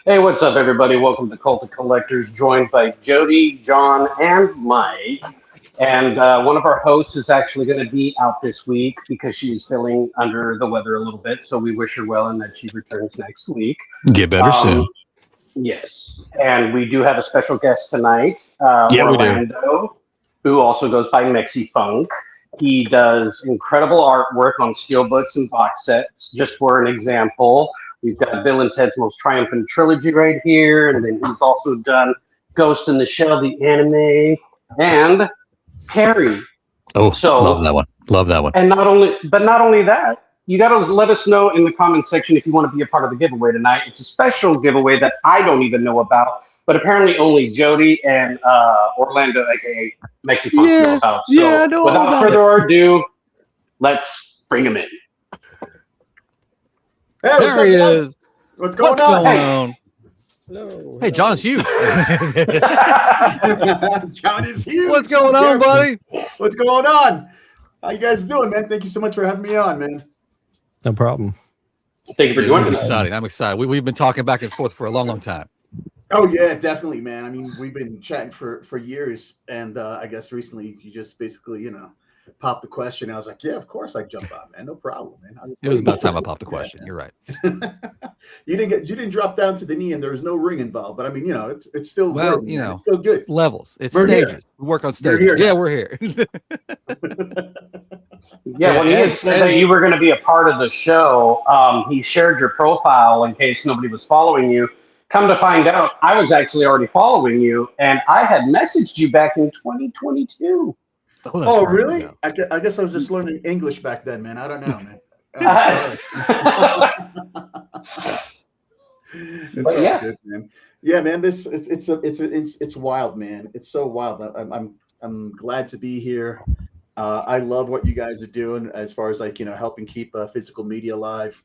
Hey, what's up, everybody? Welcome to Cult of Collectors, joined by Jody, John, and Mike. And one of our hosts is actually going to be out this week because she's feeling under the weather a little bit. So we wish her well and that she returns next week. Get better soon. Yes. And we do have a special guest tonight, Yeah, Orlando, who also goes by Mexifunk. He does incredible artwork on steelbooks and box sets. Just for an example, we've got Bill and Ted's Most Triumphant Trilogy right here, and then he's also done Ghost in the Shell, the anime, and Carrie. Oh, so love that one. Love that one. And not only that, you got to let us know in the comment section if you want to be a part of the giveaway tonight. It's a special giveaway that I don't even know about, but apparently only Jody and Orlando, aka Mexifunk, know about. So without further ado, let's bring him in. Hey, there he is. What's going on? Hello. Hey, John's huge. John is huge. What's going on, buddy? What's going on? How you guys doing, man? Thank you so much for having me on, man. No problem. Thank you for joining us. This is exciting. I'm excited. We've been talking back and forth for a long, long time. Oh, yeah, definitely, man. I mean, we've been chatting for years, and I guess recently you just basically, popped the question. I was like, yeah, of course I jump on, man. No problem, man. It was about time I popped the question. You're right. You didn't drop down to the knee, and there was no ring involved. But I mean, it's still it's still good. It's levels. It's We're stages. Here. We work on stages. Yeah, we're here. Yeah, when he had said that you were going to be a part of the show, he shared your profile in case nobody was following you. Come to find out, I was actually already following you, and I had messaged you back in 2022. Oh, really? I guess I was just learning English back then, man. I don't know, man. But yeah, good, man. Yeah, man. It's wild, man. It's so wild. I'm glad to be here. I love what you guys are doing as far as helping keep physical media alive.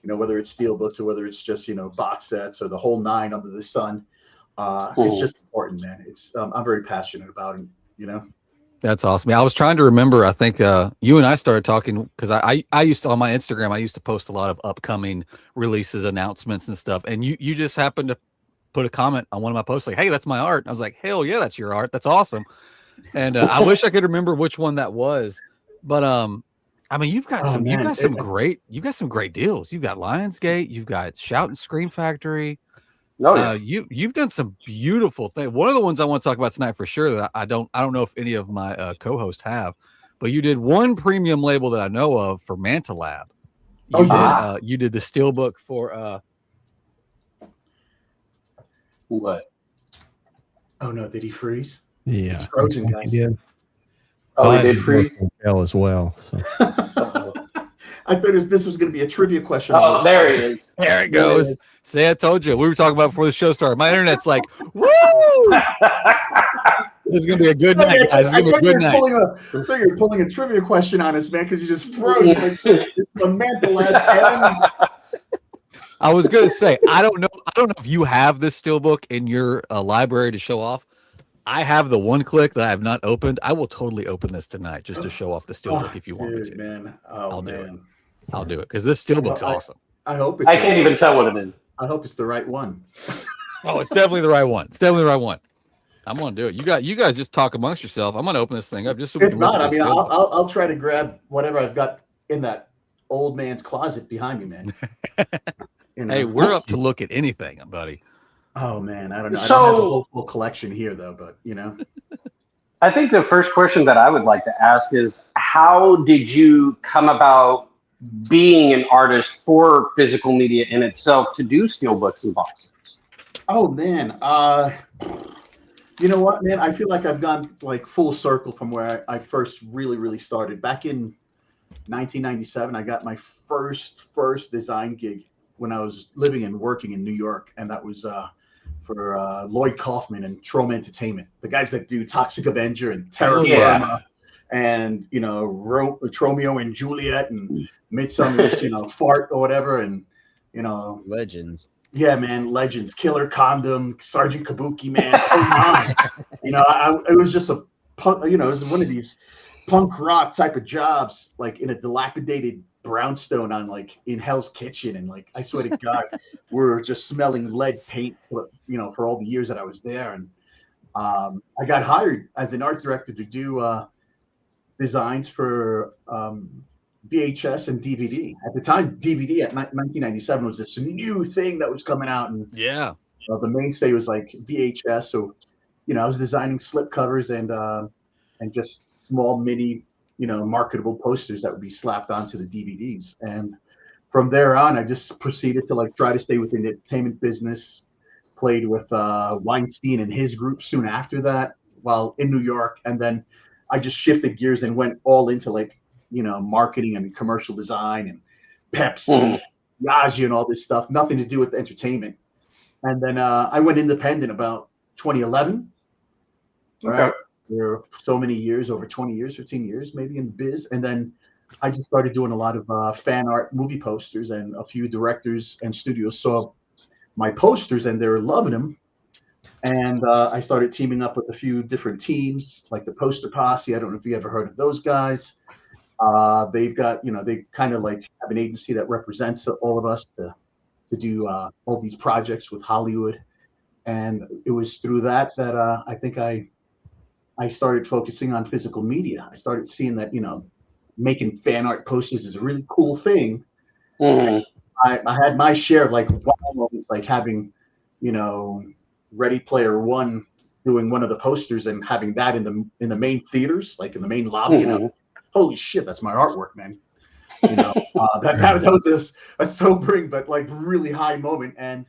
Whether it's steelbooks or whether it's just box sets or the whole nine under the sun. It's just important, man. I'm very passionate about it. That's awesome. I was trying to remember. I think you and I started talking because I used to, on my Instagram, I used to post a lot of upcoming releases, announcements, and stuff. And you just happened to put a comment on one of my posts like, "Hey, that's my art." And I was like, "Hell yeah, that's your art. That's awesome." And I wish I could remember which one that was. But I mean, you've got some great deals. You've got Lionsgate. You've got Shout and Scream Factory. Oh, yeah. You've done some beautiful things. One of the ones I want to talk about tonight for sure that I don't know if any of my co-hosts have, but you did one premium label that I know of for Manta Lab. You did the steelbook for what? Oh no, did he freeze? Yeah, it's frozen, guys. He did. Oh, he did freeze as well. So. I thought this was going to be a trivia question. Oh, there he is. There it goes. See, I told you. We were talking about before the show started. My internet's like, woo! This is going to be a good night, guys. It's going to be a good night. I thought you were pulling a trivia question on us, man, because you just froze. The Manta Lab. I was going to say, I don't know if you have this steelbook in your library to show off. I have the one click that I have not opened. I will totally open this tonight just to show off the steelbook if you want me to. Man. I'll do it because this steelbook's awesome. I hope I can't even tell what it is. I hope it's the right one. Oh, it's definitely the right one. It's definitely the right one. I'm gonna do it. You guys just talk amongst yourself. I'm gonna open this thing up just so we can. If not, I mean, steelbook. I'll try to grab whatever I've got in that old man's closet behind me, man. Hey, we're up to look at anything, buddy. Oh man, I don't know. So, I don't have a whole full collection here though, but I think the first question that I would like to ask is, how did you come about being an artist for physical media in itself to do steelbooks and boxes? Oh man, you know what, man? I feel like I've gone like full circle from where I first really started. Back in 1997, I got my first design gig when I was living and working in New York, and that was for Lloyd Kaufman and Troma Entertainment, the guys that do Toxic Avenger and Terror Yeah. Firma, and Tromeo and Juliet and Midsummer's Fart or whatever, and Legends. yeah, man, Legends, Killer Condom, Sergeant Kabuki, man. Oh my, it was just a punk, it was one of these punk rock type of jobs, like in a dilapidated brownstone on like in Hell's Kitchen, and like I swear to God, we're just smelling lead paint, for all the years that I was there, and I got hired as an art director to do designs for VHS and DVD. At the time, DVD at 1997 was this new thing that was coming out, and Yeah. the mainstay was like VHS. So, I was designing slip covers and just small mini, marketable posters that would be slapped onto the DVDs. And from there on, I just proceeded to like try to stay within the entertainment business. Played with Weinstein and his group soon after that, while in New York, and then I just shifted gears and went all into like marketing and commercial design and Pepsi, Yaji, and all this stuff. Nothing to do with entertainment. And then I went independent about 2011. Right. There were so many years, over 20 years, 15 years, maybe in the biz. And then I just started doing a lot of fan art movie posters, and a few directors and studios saw my posters and they were loving them. And I started teaming up with a few different teams, like the Poster Posse. I don't know if you ever heard of those guys. They've got, they kind of like have an agency that represents all of us to do all these projects with Hollywood. And it was through that I think I started focusing on physical media. I started seeing that, making fan art posters is a really cool thing. I had my share of like wow moments, like having, Ready Player One doing one of the posters and having that in the main theaters, like in the main lobby. Holy shit, that's my artwork, man. That was a sobering but like really high moment. And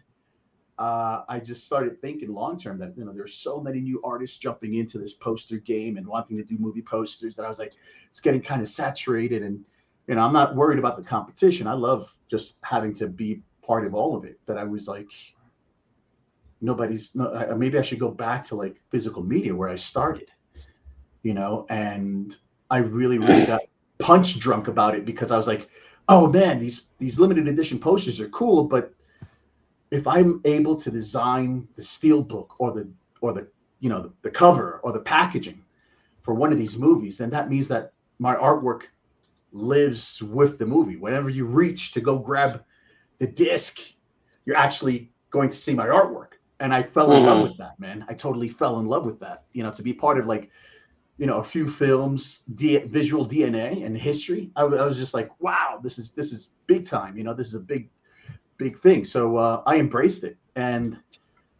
I just started thinking long term that there's so many new artists jumping into this poster game and wanting to do movie posters that I was like, it's getting kind of saturated. And I'm not worried about the competition. I love just having to be part of all of it. That I was like, maybe I should go back to like physical media where I started, and I really got punch drunk about it, because I was like, oh man, these limited edition posters are cool, but if I'm able to design the steel book or the cover or the packaging for one of these movies, then that means that my artwork lives with the movie. Whenever you reach to go grab the disc, you're actually going to see my artwork. And I fell in love with that, man. I totally fell in love with that. To be part of like, a few films, visual DNA and history. I was just like, wow, this is big time. This is a big thing. So I embraced it, and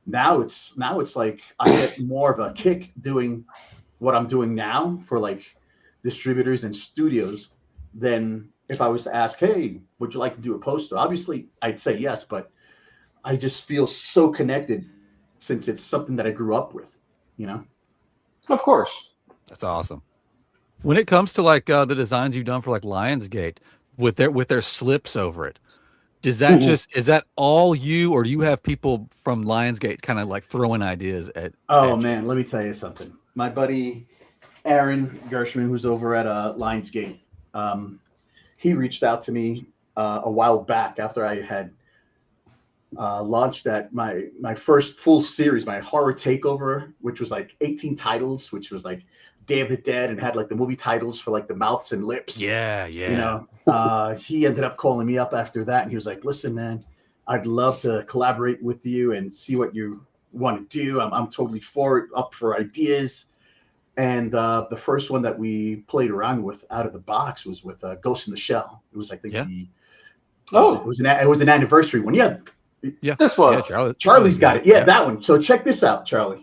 now it's like I get more of a kick doing what I'm doing now for like distributors and studios than if I was to ask, hey, would you like to do a poster? Obviously, I'd say yes, but I just feel so connected since it's something that I grew up with, Of course. That's awesome. When it comes to like the designs you've done for like Lionsgate with their slips over it, is that all you, or do you have people from Lionsgate kind of like throwing ideas at? Man, let me tell you something. My buddy Aaron Gershman, who's over at Lionsgate, he reached out to me a while back after I had launched my first full series, my horror takeover, which was like 18 titles, which was like Day of the Dead, and had like the movie titles for like the mouths and lips. Yeah. He ended up calling me up after that, and he was like, listen, man, I'd love to collaborate with you and see what you want to do. I'm totally up for ideas. And the first one that we played around with out of the box was with Ghost in the Shell. It was like it was an anniversary one. Yeah, this one. Yeah, Charlie's got it. Yeah, that one. So check this out, Charlie.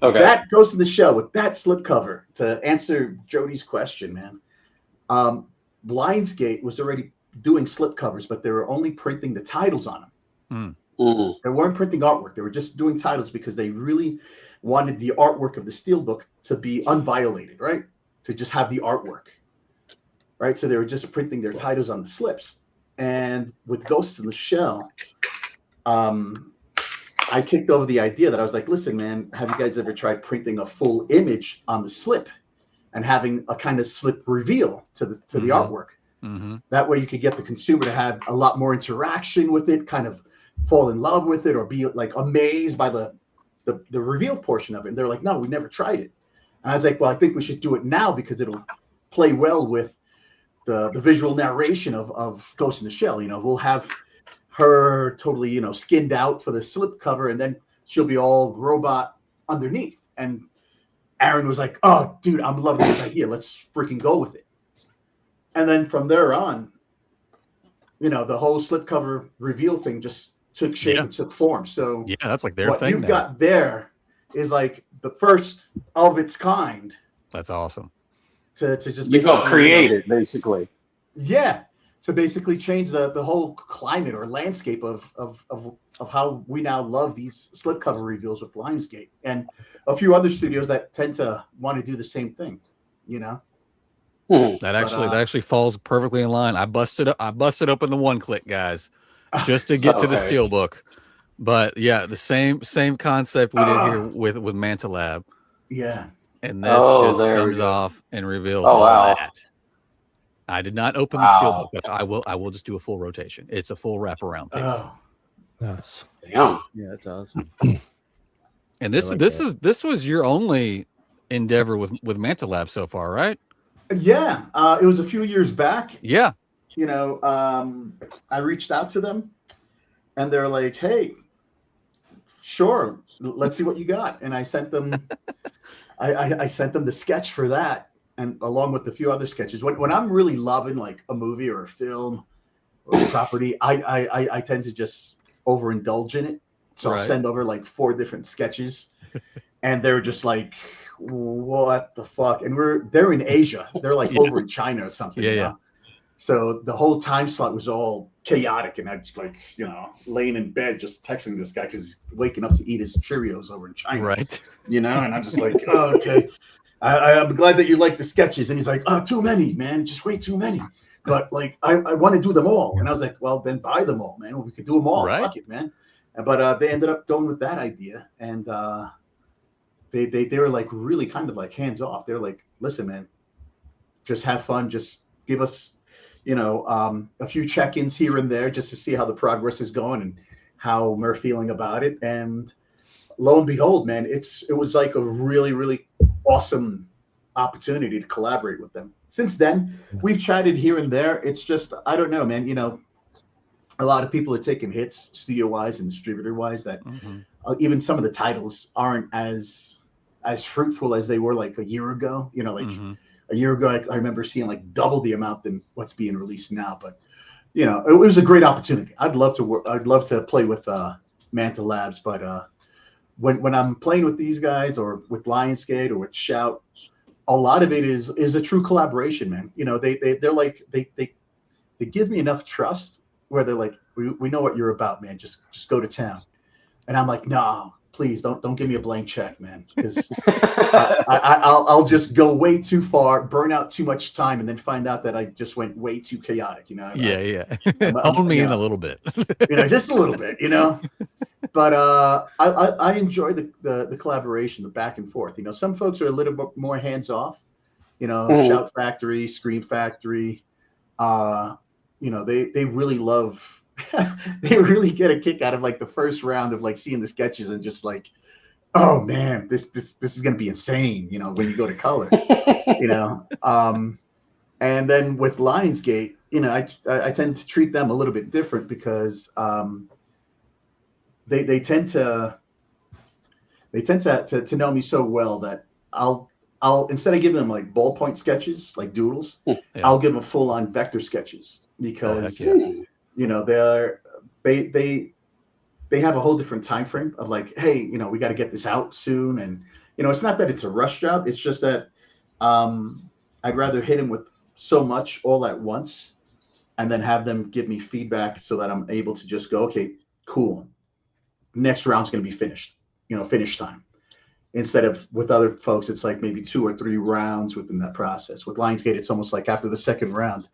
Okay. That Ghost in the Shell with that slipcover, to answer Jody's question, man. Lionsgate was already doing slipcovers, but they were only printing the titles on them. They weren't printing artwork. They were just doing titles because they really wanted the artwork of the steelbook to be unviolated, right? To just have the artwork, right? So they were just printing their titles on the slips. And with Ghost in the Shell, I kicked over the idea that I was like, listen, man, have you guys ever tried printing a full image on the slip and having a kind of slip reveal to the artwork? That way you could get the consumer to have a lot more interaction with it, kind of fall in love with it, or be like amazed by the reveal portion of it. And they're like, no, we never tried it. And I was like, well, I think we should do it now because it'll play well with the visual narration of Ghost in the Shell. You know, we'll have her totally, you know, skinned out for the slip cover, and then she'll be all robot underneath. And Aaron was like, oh, dude, I'm loving this idea. Let's freaking go with it. And then from there on, you know, the whole slipcover reveal thing just took shape and took form. So yeah, that's like their what thing. You've now. got there is like the first of its kind. That's awesome. To just you go create it, basically. Yeah, to basically change the whole climate or landscape of how we now love these slipcover reveals with Lionsgate, and a few other studios that tend to want to do the same thing. You know. That actually falls perfectly in line. I busted open the one click, guys, just to get to the Steelbook. But yeah, the same concept we did here with Manta Lab. Yeah. And this just comes off and reveals all that. I did not open the Steelbook, but I will just do a full rotation. It's a full wraparound piece. Oh. Nice. Damn. Yeah, that's awesome. And this was your only endeavor with Manta Lab so far, right? Yeah, it was a few years back. Yeah. You know, I reached out to them and they're like, hey, sure, let's see what you got. And I sent them I sent them the sketch for that, and along with a few other sketches. When I'm really loving like a movie or a film or a property, I tend to just overindulge in it. So I'll send over like 4 different sketches and they're just like, what the fuck? And they're in Asia. They're like over in China or something. Yeah. So the whole time slot was all chaotic, and I just like, you know, laying in bed just texting this guy because he's waking up to eat his Cheerios over in China. Right. You know, and I'm just like, oh, okay. I'm glad that you like the sketches. And he's like, oh, too many, man. Just way too many. But like, I want to do them all. And I was like, well, then buy them all, man. We could do them all. Right. Fuck it, man. But they ended up going with that idea, and they were like really kind of like hands off. They're like, listen, man, just have fun. Just give us, you know, a few check-ins here and there just to see how the progress is going and how we're feeling about it. And lo and behold, man, it was like a really, really awesome opportunity to collaborate with them. Since then, we've chatted here and there. It's just, I don't know, man, you know, a lot of people are taking hits studio-wise and distributor-wise that even some of the titles aren't as fruitful as they were like a year ago. You know, like a year ago, I remember seeing like double the amount than what's being released now. But you know, it was a great opportunity. I'd love to play with Manta Labs, but when I'm playing with these guys or with Lionsgate or with Shout, a lot of it is a true collaboration, man. You know, they're like they give me enough trust where they're like, we know what you're about, man. Just go to town. And I'm like, no, please don't give me a blank check, man, because I'll just go way too far, burn out too much time, and then find out that I just went way too chaotic. You know? Hold me in a little bit. You know, just a little bit. You know. But I enjoy the collaboration, the back and forth. You know, some folks are a little bit more hands off. You know, Shout Factory, Scream Factory. You know, they really love. They really get a kick out of like the first round of like seeing the sketches and just like, oh man, this is gonna be insane. You know, when you go to color. You know, and then with Lionsgate, you know, I tend to treat them a little bit different because they tend to know me so well that I'll instead of giving them like ballpoint sketches, like doodles, I'll give them full on vector sketches because you know they have a whole different time frame of like, hey, you know, we got to get this out soon, and you know, it's not that it's a rush job, it's just that I'd rather hit them with so much all at once and then have them give me feedback so that I'm able to just go, okay, cool, next round's going to be finished, you know, finish time. Instead of with other folks, it's like maybe 2 or 3 rounds within that process. With Lionsgate, it's almost like after the second round,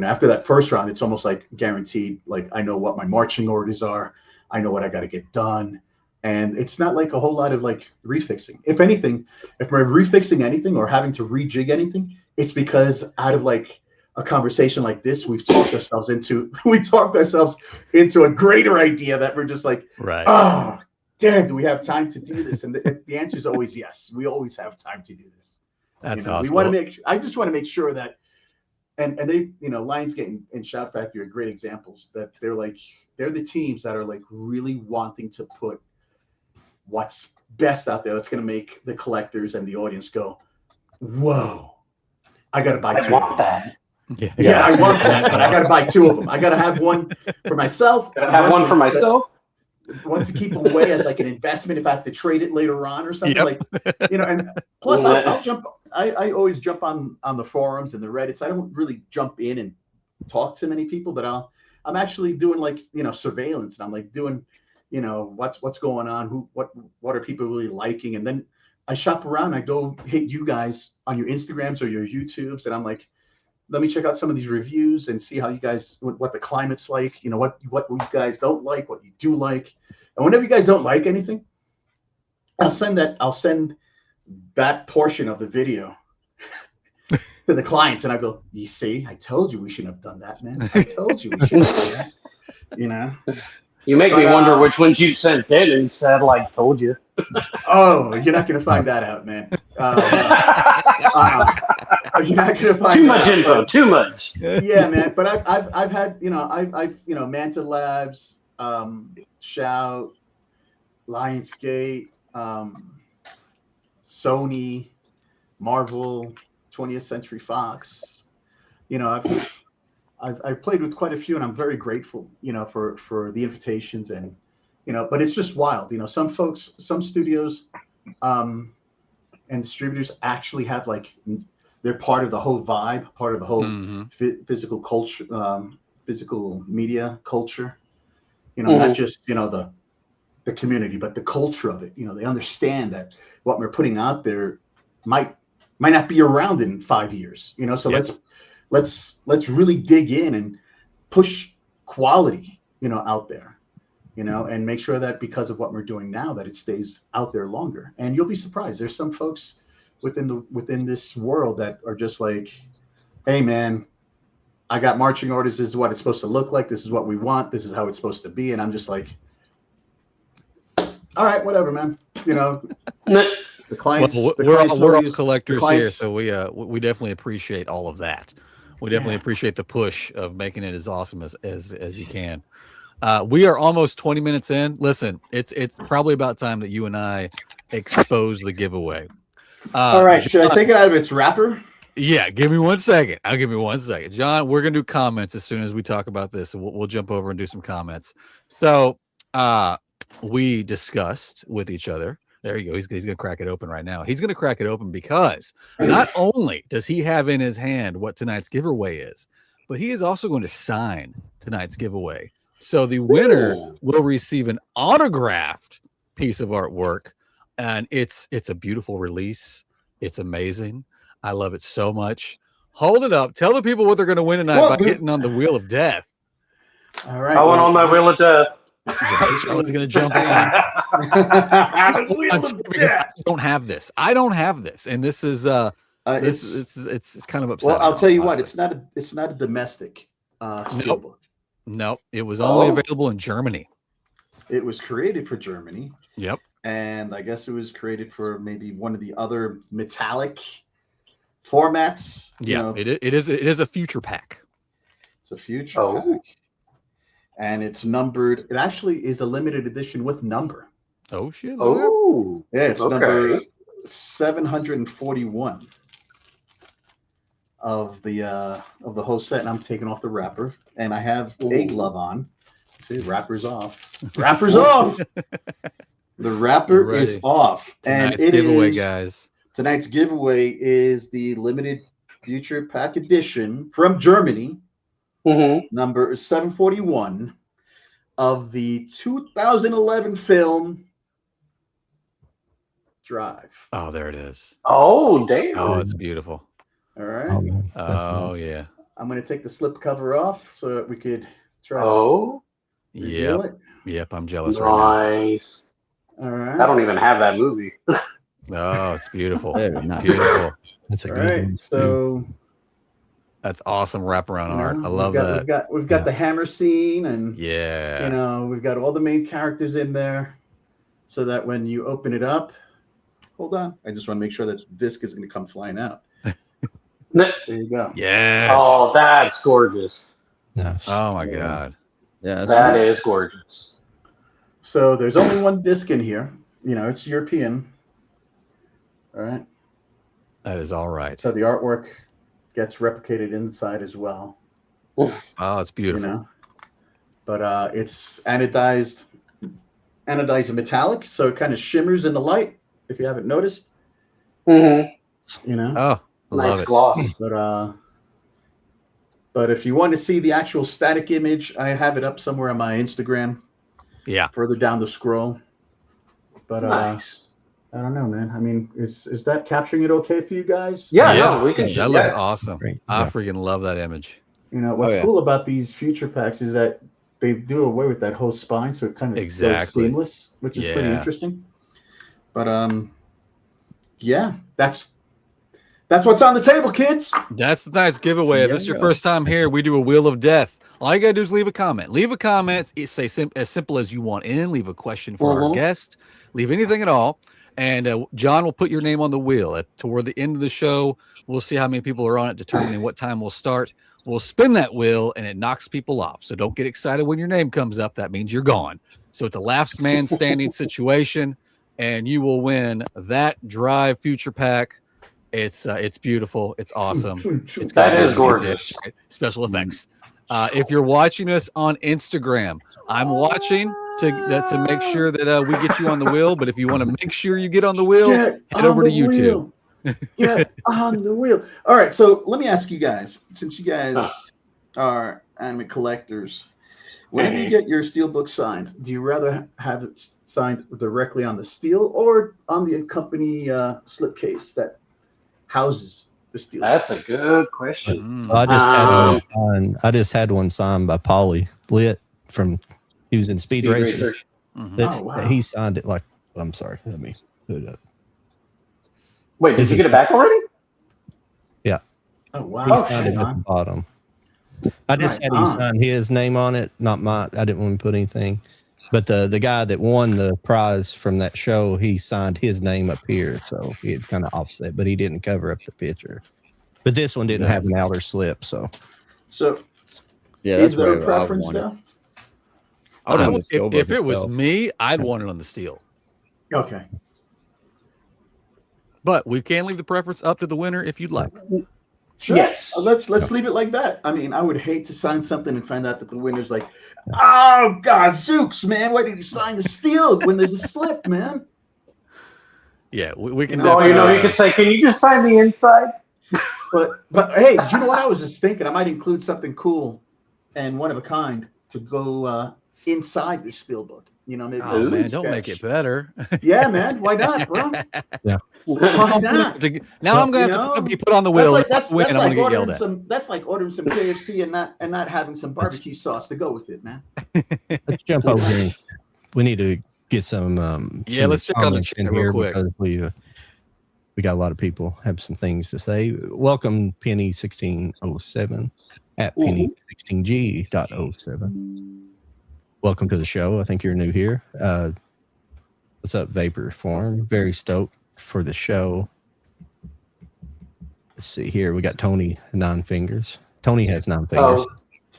after that first round, it's almost like guaranteed. Like I know what my marching orders are. I know what I got to get done. And it's not like a whole lot of like refixing. If anything, if we're refixing anything or having to rejig anything, it's because out of like a conversation like this, we've talked ourselves into a greater idea that we're just like, Right. oh, damn, do we have time to do this? And the answer is always yes. We always have time to do this. That's We awesome. want to I just want to make sure that, and they, Lionsgate and Shout Factory are great examples that they're the teams that are like really wanting to put what's best out there that's going to make the collectors and the audience go, whoa, I got to buy two of them. That. Yeah, I want that, but I got to buy two of them. I got to have one for myself. Gotta have one for myself. One to keep away as like an investment if I have to trade it later on or something and plus I'll jump. I always jump on the forums and the Reddits. I don't really jump in and talk to many people, but I'm actually doing like, surveillance, and I'm like doing, what's going on, what are people really liking, and then I shop around. I go hit you guys on your Instagrams or your YouTubes, and I'm like, let me check out some of these reviews and see how you guys, what the climate's like, what you guys don't like, what you do like. And whenever you guys don't like anything, I'll send that portion of the video to the clients, and I go, you see, I told you we shouldn't have done that, man. I told you we shouldn't have done that. You make me wonder which ones you sent in and said, like, told you. Oh, you're not going to find that out, man. You're not going to find too much info. Too much. Yeah, man. But I've had I've Manta Labs, Shout, Lionsgate, Sony, Marvel, 20th Century Fox. I've played with quite a few, and I'm very grateful, for the invitations, and but it's just wild. Some folks, some studios, and distributors actually have like, they're part of the whole vibe, part of the whole physical culture, physical media culture. Not just the community, but the culture of it. They understand that what we're putting out there might not be around in 5 years. So let's really dig in and push quality, out there, and make sure that because of what we're doing now, that it stays out there longer. And you'll be surprised. There's some folks within this world that are just like, hey man, I got marching orders. This is what it's supposed to look like. This is what we want. This is how it's supposed to be. And I'm just like, all right, whatever, man. The clients. We're all collectors here, so we definitely appreciate all of that. We definitely appreciate the push of making it as awesome as you can. We are almost 20 minutes in. Listen, it's probably about time that you and I expose the giveaway. All right, should I take it out of its wrapper? Yeah, give me 1 second. I'll give you 1 second. John, we're going to do comments as soon as we talk about this. So we'll jump over and do some comments. So we discussed with each other. There you go. He's going to crack it open right now. He's going to crack it open because not only does he have in his hand what tonight's giveaway is, but he is also going to sign tonight's giveaway. So the winner will receive an autographed piece of artwork, and it's a beautiful release. It's amazing. I love it so much. Hold it up. Tell the people what they're going to win tonight by getting on the Wheel of Death. All right. I went on my Wheel of Death. Charlie's going to jump on. Because I don't have this. And this is it's kind of upsetting. Well, I'll tell you what. It's not a domestic steelbook. Nope. It was only available in Germany. It was created for Germany. Yep. And I guess it was created for maybe one of the other metallic formats. Yeah, it is a future pack. It's a future pack. And it's numbered. It actually is a limited edition with number. Oh shit! Oh, yeah, it's number 741 of the whole set, and I'm taking off the wrapper, and I have a glove on. See, wrapper's off. Wrapper's off. The wrapper is off, Tonight's and giveaway, guys. Tonight's giveaway is the limited future pack edition from Germany. Number 741 of the 2011 film Drive. Oh, there it is. Oh, damn. Oh, it's beautiful. All right. Oh, yeah. I'm going to take the slip cover off so that we could try Oh, to reveal Yep. it. Yep. I'm jealous right nice. All right. I don't even have that movie. now. Oh, it's beautiful. Very nice. Beautiful. That's a All good right. one. So That's awesome wraparound you know, art. I love that. We've got Yeah. the hammer scene, and Yeah. you know, we've got all the main characters in there, so that when you open it up, hold on, I just want to make sure that the disc isn't going to come flying out. There you go. Yes. Oh, that's gorgeous. Nice. Oh my Yeah. God. Yeah, that's That nice. is gorgeous. So there's only one disc in here. You know, it's European. All right. That is all right. So the artwork gets replicated inside as well. Oh, it's beautiful. You know, but it's anodized and metallic, so it kind of shimmers in the light. If you haven't noticed, Mm-hmm. you know. Oh, I love Nice it. gloss. But if you want to see the actual static image, I have it up somewhere on my Instagram, Yeah. further down the scroll. But Nice. I don't know, man. I mean, is that capturing it okay for you guys? Yeah, no, we can. That looks Yeah. awesome. Great. I Yeah. freaking love that image. You know, what's Oh, yeah. cool about these future packs is that they do away with that whole spine, so it kind of goes Exactly. seamless, which is pretty Yeah. interesting. But yeah, that's what's on the table, kids. That's the nice giveaway. If Yeah, this is your yeah. first time here, we do a Wheel of Death. All you gotta do is leave a comment. Leave a comment. Say as simple as you want in. Leave a question for our guest. Leave anything at all, and John will put your name on the wheel. Toward the end of the show, we'll see how many people are on it, determining what time we'll start. We'll spin that wheel, and it knocks people off. So don't get excited when your name comes up. That means you're gone. So it's a last man standing situation, and you will win that Drive Future Pack. It's beautiful. It's awesome. It's got That is amazing gorgeous. special effects. If you're watching us on Instagram, I'm watching to make sure that we get you on the wheel. But if you want to make sure you get on the wheel, Get head over to on the YouTube. wheel. Get on the wheel. All right, so let me ask you guys, since you guys are anime collectors, whenever you get your steelbook signed, do you rather have it signed directly on the steel or on the company slipcase that houses the steel? That's a good question. Well, I just had one signed by Paulie Lit from he was in Speed Racer. Mhm. That's Oh, wow. he signed it like I'm sorry, let me put it up. Wait, did you get it back already? Oh wow. He signed it Hang at on. the bottom. I just Right had him on. sign his name on it, not mine. I didn't want to put anything. But the guy that won the prize from that show, he signed his name up here, so he had kind of offset, but he didn't cover up the picture. But this one didn't have an outer slip, so So Yeah, is that's there where a I preference want it. though? I would I have would- the steelbook if it was itself. me, I'd want it on the steel. Okay. But we can leave the preference up to the winner if you'd like. Sure. Yes. Let's leave it like that. I mean, I would hate to sign something and find out that the winner's like, oh God, Zooks, man, why did you sign the steel when there's a slip, man? Yeah, we can. Oh, you know, you definitely- could say, "Can you just sign the inside?" But hey, you know what? I was just thinking I might include something cool and one of a kind to go inside the steelbook. You know, maybe a Oh little man, don't make sketch. it better. Yeah, man, why not, bro? Why not? Now I'm gonna You have to know, be put on the wheel. If I win, I'm gonna get yelled at. That's like ordering some KFC and not having some barbecue sauce to go with it, man. let's jump over here. We need to get some Yeah, some let's check on the comments chat in real here quick. because we got a lot of people have some things to say. Welcome Penny 1607 at Penny 16G.07. Welcome to the show. I think you're new here. What's up, Vapor Form? Very stoked for the show. Let's see here. We got Tony 9 Fingers. Tony has 9 fingers. Oh,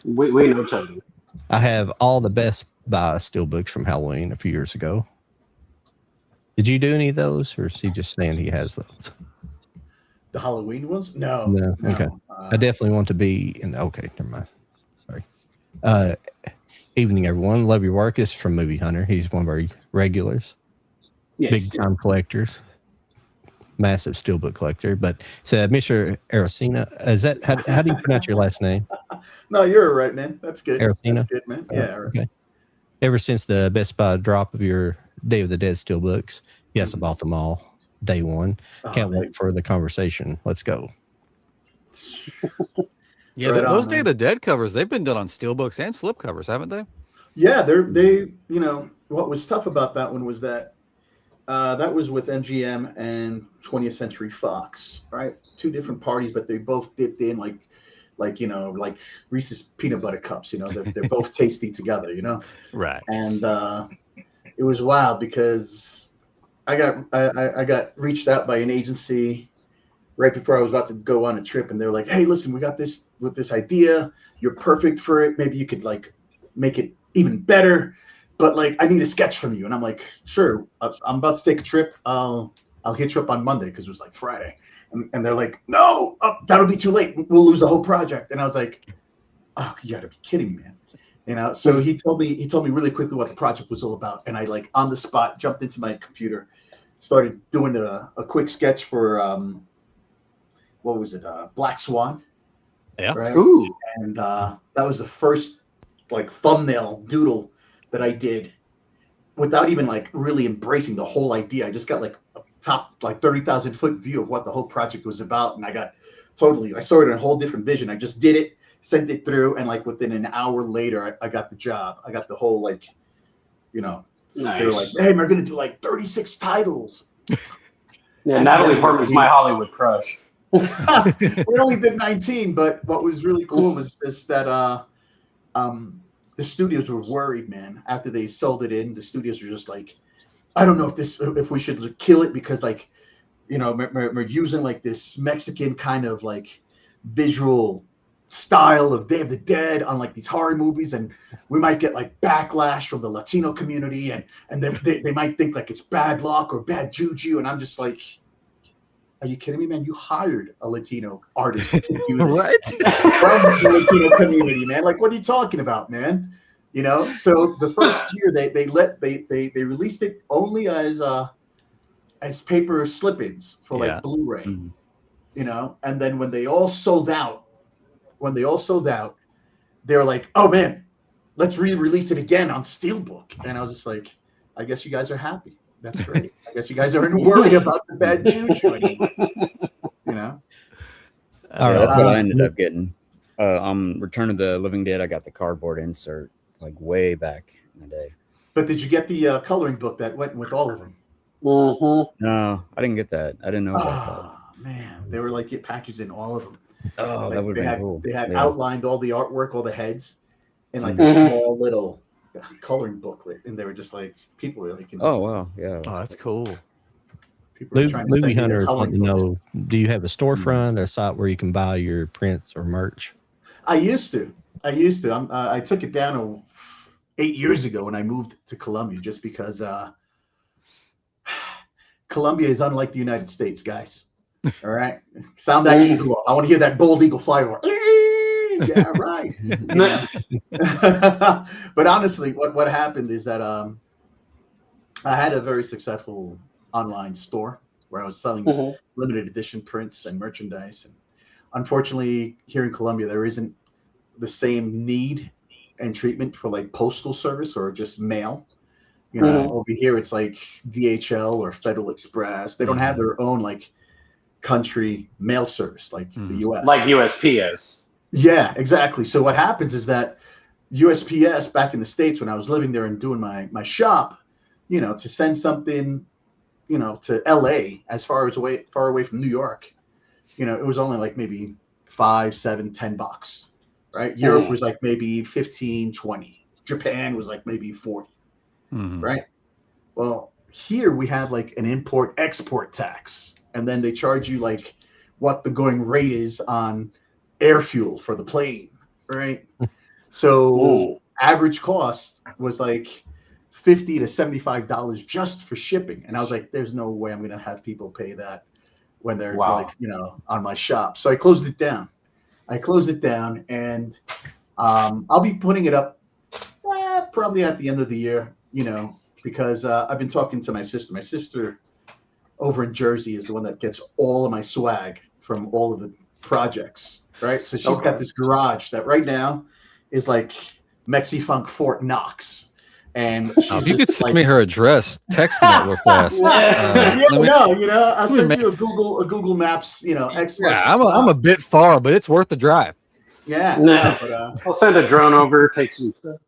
we know Tony. I have all the Best Buy steelbooks from Halloween a few years ago. Did you do any of those, or is he just saying he has those? The Halloween ones? No. No. Okay. I definitely want to be in. Okay, never mind. Sorry. Evening, everyone. Love your work. This is from Movie Hunter. He's one of our regulars, Yes. big time collectors, massive steelbook collector. But so, Mr. Arocena, is that how do you pronounce your last name? No, you're right, man. That's good. Arocena? That's good, man. Yeah. Okay. Ever since the Best Buy drop of your Day of the Dead steelbooks, yes, I bought them all day one. Oh, Can't man. wait for the conversation. Let's go. Yeah, Right those on, Day man. of the Dead covers, they've been done on steelbooks and slip covers, haven't they? Yeah, they what was tough about that one was that that was with MGM and 20th Century Fox, right? Two different parties, but they both dipped in like Reese's peanut butter cups. They're both tasty together. Right. And it was wild because I got reached out by an agency right before I was about to go on a trip, and they're like, "Hey, listen, we got this with this idea. You're perfect for it. Maybe you could like make it even better, but like I need a sketch from you." And I'm like, "Sure, I'm about to take a trip. I'll hit you up on Monday," because it was like Friday, and they're like, "No, that'll be too late. We'll lose the whole project." And I was like, "Oh, you got to be kidding me, man." So he told me really quickly what the project was all about, and I like on the spot jumped into my computer, started doing a quick sketch for what was it, Black Swan, Yeah. right? Ooh. And that was the first like thumbnail doodle that I did without even like really embracing the whole idea. I just got like a top like 30,000 foot view of what the whole project was about, and I saw it in a whole different vision. I just did it, sent it through, and like within an hour later, I got the job. I got the whole like, they were like, Nice. "Hey, we're gonna do like 36 titles." Yeah, Natalie Portman's my Hollywood crush. We only did 19, but what was really cool was just that the studios were worried, man. After they sold it in, the studios were just like, "I don't know if we should kill it because like, we're using like this Mexican kind of like visual style of Day of the Dead on like these horror movies, and we might get like backlash from the Latino community, and they might think like it's bad luck or bad juju." And I'm just like, "Are you kidding me, man? You hired a Latino artist to do this from the Latino community, man. Like, what are you talking about, man?" So the first year they released it only as paper slip-ins for like Blu-ray, and then when they all sold out, they were like, "Oh man, let's re-release it again on Steelbook." And I was just like, "I guess you guys are happy. That's great. I guess you guys aren't worried about the bad juju anymore." All right. That's what I ended up getting. On Return of the Living Dead, I got the cardboard insert like way back in the day. But did you get the coloring book that went with all of them? Mm-hmm. No, I didn't get that. I didn't know about that. Oh man, they were like packaged in all of them. Oh, Like, that would have been cool. They had Yeah. outlined all the artwork, all the heads, in like Mhm. a small little coloring booklet, and they were just like, people were like, Oh wow, yeah. Oh, that's cool. people were trying to Movie send me their hunters want coloring to books. know: do you have a storefront or a site where you can buy your prints or merch? I used to. I took it down 8 years ago when I moved to Colombia, just because Colombia is unlike the United States, guys. All right, sound that eagle. I want to hear that bald eagle fly over. Yeah, right. But honestly, what happened is that I had a very successful online store where I was selling limited edition prints and merchandise. And unfortunately, here in Colombia, there isn't the same need and treatment for like postal service or just mail. Over here, it's like DHL or Federal Express. They don't have their own like country mail service like the US. Like USPS. Yeah, exactly. So what happens is that USPS back in the States, when I was living there and doing my shop, to send something, to LA as far away from New York, it was only like maybe $5, $7, $10, right? Europe was like maybe 15, 20. Japan was like maybe 40, right? Well, here we have like an import-export tax, and then they charge you like what the going rate is on air fuel for the plane, right? So average cost was like $50 to $75 just for shipping, and I was like, "There's no way I'm going to have people pay that when they're like, on my shop." So I closed it down. And I'll be putting it up probably at the end of the year, because I've been talking to my sister. My sister over in Jersey is the one that gets all of my swag from all of the projects, right? So she's got this garage that right now is like Mexifunk Fort Knox. And if you could send me her address, text me that real fast. I'll send you a Google Maps, I'm a bit far, but it's worth the drive. Yeah. Nah. But, I'll send a drone over, take some stuff.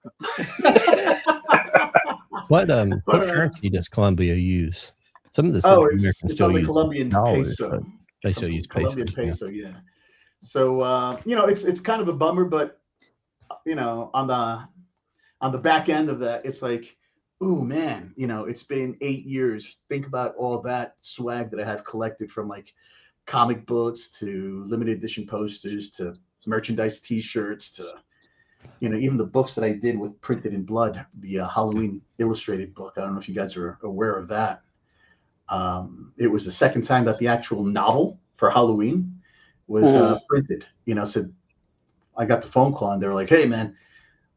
What But, currency does Colombia use? Some of the oh, Central it's Americans it's still on the use Colombian dollars, peso. but they still use pesos. Colombian Yeah. peso, yeah. So you know, it's kind of a bummer, but you know, on the back end of that, it's like, ooh man, you know, it's been 8 years. Think about all that swag that I have collected, from like comic books to limited edition posters to merchandise T-shirts to, you know, even the books that I did with Printed in Blood, the Halloween illustrated book. I don't know if you guys are aware of that. It was the second time that the actual novel for Halloween was printed. You know, so I got the phone call and they were like, "Hey, man,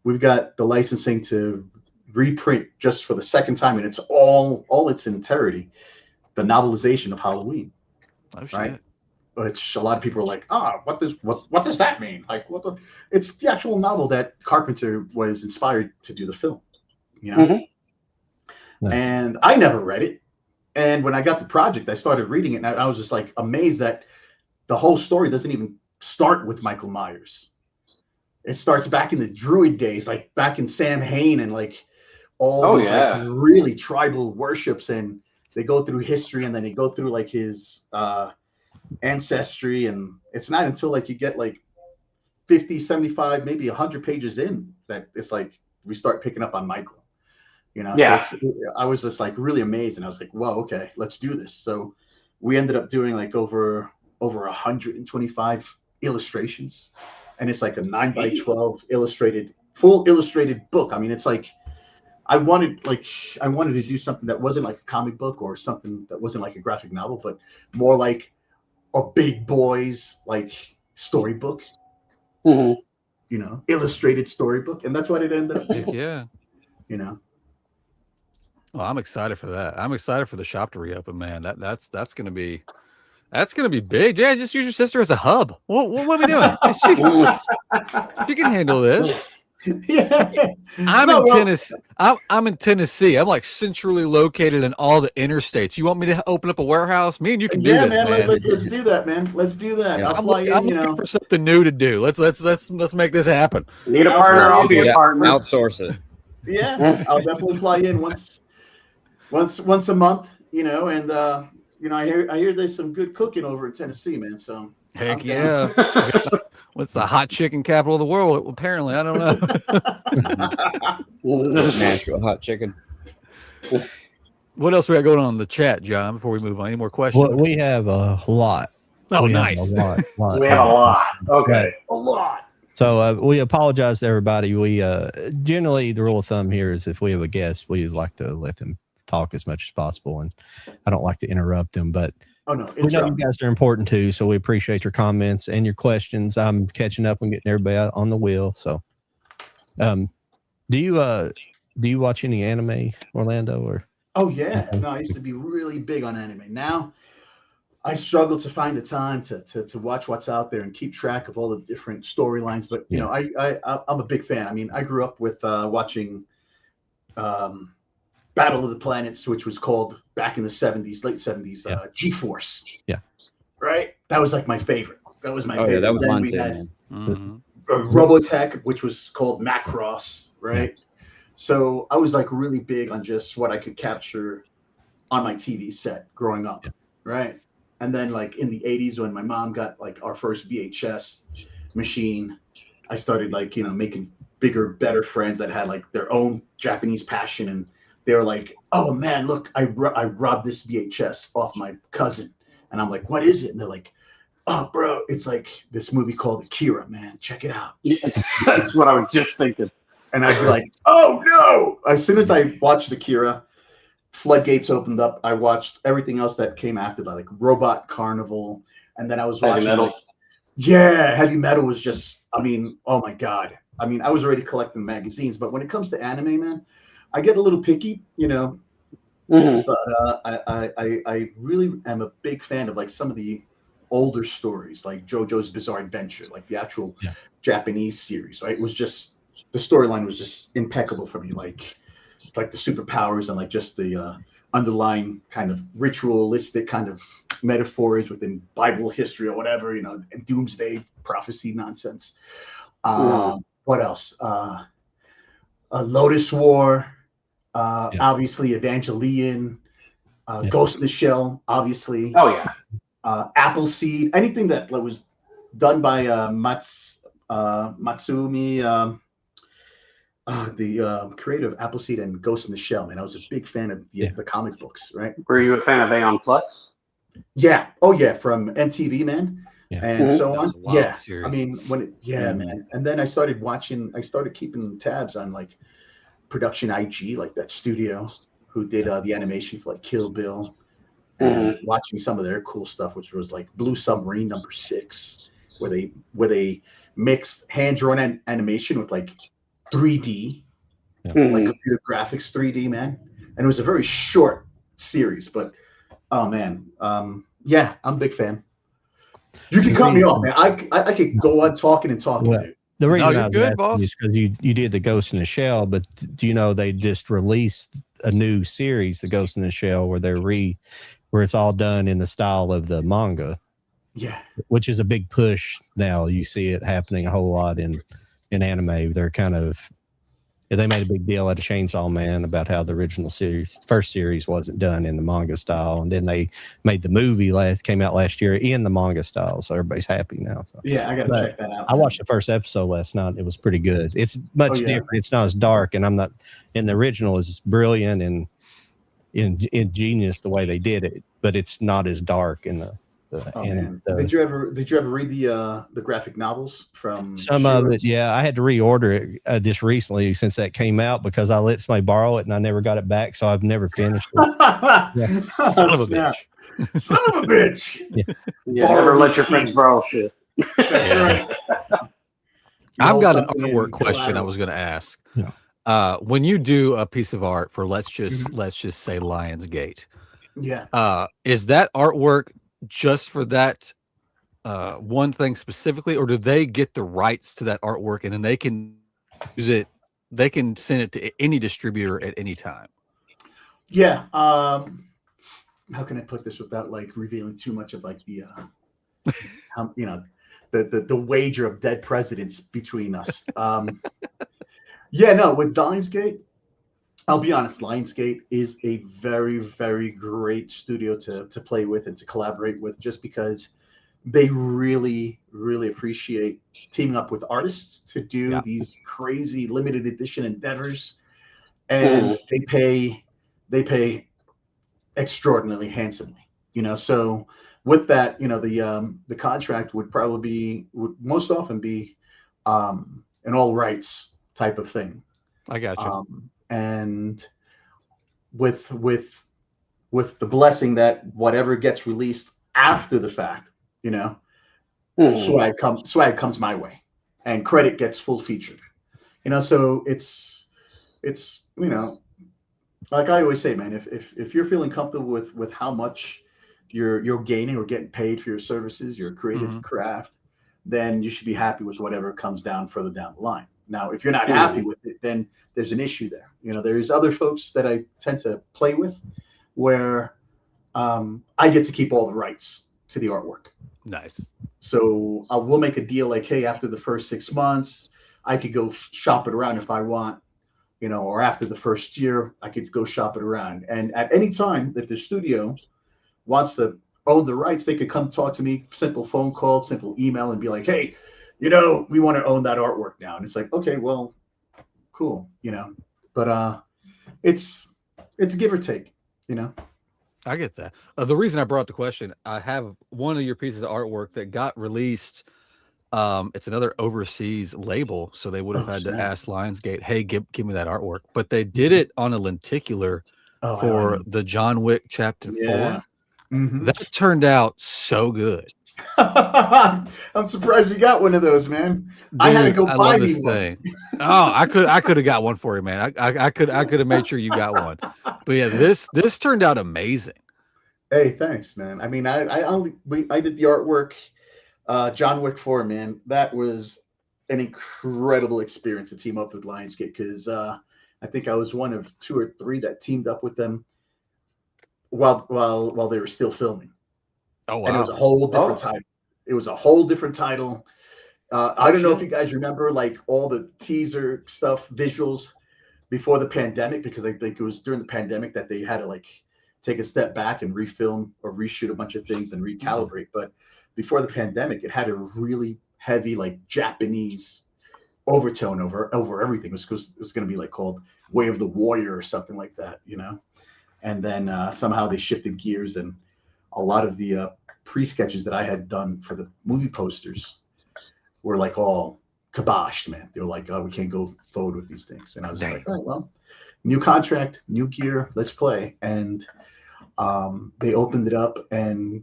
we've got the licensing to reprint just for the second time, and it's all its entirety, the novelization of Halloween." Oh shit. Right? Which a lot of people are like, what does that mean? Like, what the? It's the actual novel that Carpenter was inspired to do the film. You know, Nice. and I never read it. And when I got the project, I started reading it, and I was just like amazed that the whole story doesn't even start with Michael Myers. It starts back in the Druid days, like back in Sam Hain and like all these like really tribal worships, and they go through history, and then they go through like his ancestry, and it's not until like you get like 50, 75, maybe 100 pages in that it's like we start picking up on Michael. You know, Yeah. so I was just like really amazed, and I was like, "Whoa, okay, let's do this." So we ended up doing like over 125 illustrations, and it's like a 9x12 full illustrated book. I mean, it's like I wanted to do something that wasn't like a comic book or something that wasn't like a graphic novel, but more like a big boys like storybook. You know, illustrated storybook, and that's what it ended up being. Yeah. You know. Well, I'm excited for that. I'm excited for the shop to reopen, man. That's gonna be big. Yeah, just use your sister as a hub. What are we doing? She can handle this. Yeah. I'm in Tennessee. I'm in Tennessee. I'm like centrally located in all the interstates. You want me to open up a warehouse? Me and you can do this, man. Let's do that, man. Let's do that. Yeah. I'll fly in. I'm looking for something new to do. Let's make this happen. Need a partner? I'll be a partner. Outsource it. Yeah, I'll definitely fly in once a month. You know, and you know, I hear there's some good cooking over in Tennessee, man. So heck yeah. What's the hot chicken capital of the world? Apparently, I don't know. Nashville hot chicken. What else we got going on in the chat, John, before we move on? Any more questions? Well, we have a lot. Oh, we nice. Have a lot. We have a lot. Okay. a lot. So we apologize to everybody. We generally, the rule of thumb here is if we have a guest, we like to let them talk as much as possible, and I don't like to interrupt them, but Oh no, we know you guys are important too, so we appreciate your comments and your questions. I'm catching up and getting everybody out on the wheel. So, do you watch any anime, Orlando? Or Oh yeah, no, I used to be really big on anime. Now I struggle to find the time to watch what's out there and keep track of all the different storylines. But you know, I'm a big fan. I mean, I grew up with watching Battle of the Planets, which was called back in the 70s, late 70s, G-Force. Yeah. Right? That was like my favorite. That was my Oh favorite. yeah, that was Then mine we too, had man. Robotech, which was called Macross, right? So I was like really big on just what I could capture on my TV set growing up, right? And then like in the 80s when my mom got like our first VHS machine, I started like, you know, making bigger, better friends that had like their own Japanese passion, and they were like, "Oh man, look, I robbed this VHS off my cousin," and I'm like, "What is it?" And they're like, "Oh, bro, it's like this movie called Akira, man. Check it out." Yes, that's what I was just thinking. And I'd be like, "Oh no!" As soon as I watched Akira, floodgates opened up. I watched everything else that came after that, like Robot Carnival, and then I was watching Heavy Metal. Heavy Metal was just, I mean, oh my god. I mean, I was already collecting magazines, but when it comes to anime, man, I get a little picky, you know. But I really am a big fan of like some of the older stories, like JoJo's Bizarre Adventure, like the actual Japanese series. Right? It was just, the storyline was just impeccable for me, like the superpowers and like just the underlying kind of ritualistic kind of metaphors within Bible history or whatever, you know, and doomsday prophecy nonsense. What else? A Lotus War, obviously Evangelion, Ghost in the Shell, obviously. Oh yeah. Appleseed, anything that was done by Matsumi, the creator of Appleseed and Ghost in the Shell, man. I was a big fan of the comic books, right? Were you a fan of Aeon Flux? Yeah. Oh yeah, from MTV, man. Yeah. And so That on. was a wild Yeah. series. I mean, man. And then I started keeping tabs on like Production IG, like that studio who did the animation for like Kill Bill, and watching some of their cool stuff, which was like Blue Submarine #6, where they mixed hand drawn animation with like 3D, like computer graphics 3D, man. And it was a very short series, but oh man, yeah, I'm a big fan. You can cut me off, man. I could go on talking and talking, dude. The reason you're I was good, asking boss. is because you did the Ghost in the Shell, but do you know they just released a new series, the Ghost in the Shell, where it's all done in the style of the manga. Yeah, which is a big push now. You see it happening a whole lot in anime. They made a big deal out of Chainsaw Man about how the original first series wasn't done in the manga style, and then they made the movie came out last year in the manga style, so everybody's happy now. So. Yeah, I gotta check that out. I watched the first episode last night. It was pretty good. It's much different. It's not as dark, and the original is brilliant and ingenious the way they did it, but it's not as dark in the. Did you ever read the graphic novels from some of it? Yeah, I had to reorder it just recently since that came out because I let somebody borrow it and I never got it back, so I've never finished it. Yeah. Son of a bitch. Son of a bitch. Yeah, never let your friends borrow shit. That's right. I've got an artwork question I was going to ask. Yeah. When you do a piece of art for let's just say Lionsgate, is that artwork just for that one thing specifically, or do they get the rights to that artwork and then they can use it? They can send it to any distributor at any time. Yeah. How can I put this without like revealing too much of like the the wager of dead presidents between us? Yeah, no, with Lionsgate, I'll be honest, Lionsgate is a very, very great studio to play with and to collaborate with, just because they really, really appreciate teaming up with artists to do these crazy limited edition endeavors, and they pay extraordinarily handsomely. So with that, the contract would most often be an all rights type of thing. I got you. And with the blessing that whatever gets released after the fact, swag comes my way, and credit gets full featured. So it's like I always say, man, if you're feeling comfortable with how much you're gaining or getting paid for your services, your creative craft, then you should be happy with whatever comes down further down the line. Now, if you're not happy with it, then there's an issue there. There's other folks that I tend to play with where I get to keep all the rights to the artwork. Nice. So we'll make a deal like, hey, after the first 6 months, I could go shop it around if I want, or after the first year, I could go shop it around. And at any time, if the studio wants to own the rights, they could come talk to me, simple phone call, simple email, and be like, hey, we want to own that artwork now. And it's like, okay, well, cool, but it's give or take, I get that. The reason I brought the question, I have one of your pieces of artwork that got released. It's another overseas label, so they would have had to ask Lionsgate, hey, give me that artwork. But they did it on a lenticular for the John Wick Chapter 4. That turned out so good. I'm surprised you got one of those, man. Dude, I had to go buy this thing. Oh, I could have got one for you, man. I could have made sure you got one. But yeah, this turned out amazing. Hey, thanks, man. I mean, I did the artwork, John Wick 4, man. That was an incredible experience to team up with Lionsgate, because I think I was one of 2 or 3 that teamed up with them while they were still filming. Oh and it was wow. a whole different Oh. title. It was a whole different title. I don't know if shit. you guys remember like all the teaser stuff, visuals before the pandemic, because I think it was during the pandemic that they had to like take a step back and refilm or reshoot a bunch of things and recalibrate. But before the pandemic, it had a really heavy like Japanese overtone over everything. It was going to be like called Way of the Warrior or something like that, you know. And then somehow they shifted gears, and a lot of the pre-sketches that I had done for the movie posters were like all kiboshed, man. They were like, oh, we can't go forward with these things. And I was just like, all right, well, new contract, new gear, let's play. And they opened it up and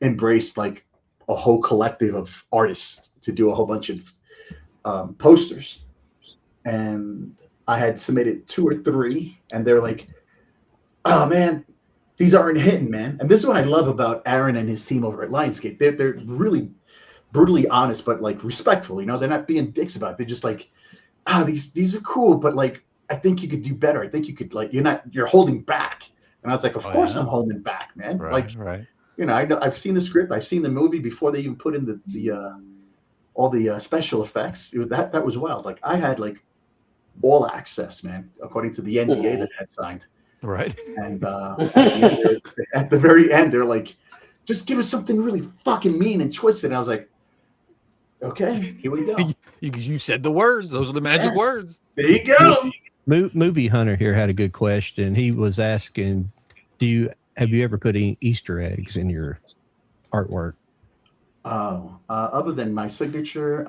embraced like a whole collective of artists to do a whole bunch of posters. And I had submitted 2 or 3, and they're like, oh man, these aren't hitting, man. And this is what I love about Aaron and his team over at Lionsgate. They're really brutally honest, but like respectful. You know, they're not being dicks about it. They're just like, these are cool, but like I think you could do better. I think you could like you're holding back. And I was like, of course I'm holding back, man. Right, like right. you know, I've seen the script, I've seen the movie before they even put in the all the special effects. That was wild. Like I had like all access, man, according to the NDA that I had signed. Right. And at the very end, they're like, just give us something really fucking mean and twisted. And I was like, okay, here we go. You said the words. Those are the magic words. There you go. Movie Hunter here had a good question. He was asking, have you ever put any Easter eggs in your artwork? Other than my signature,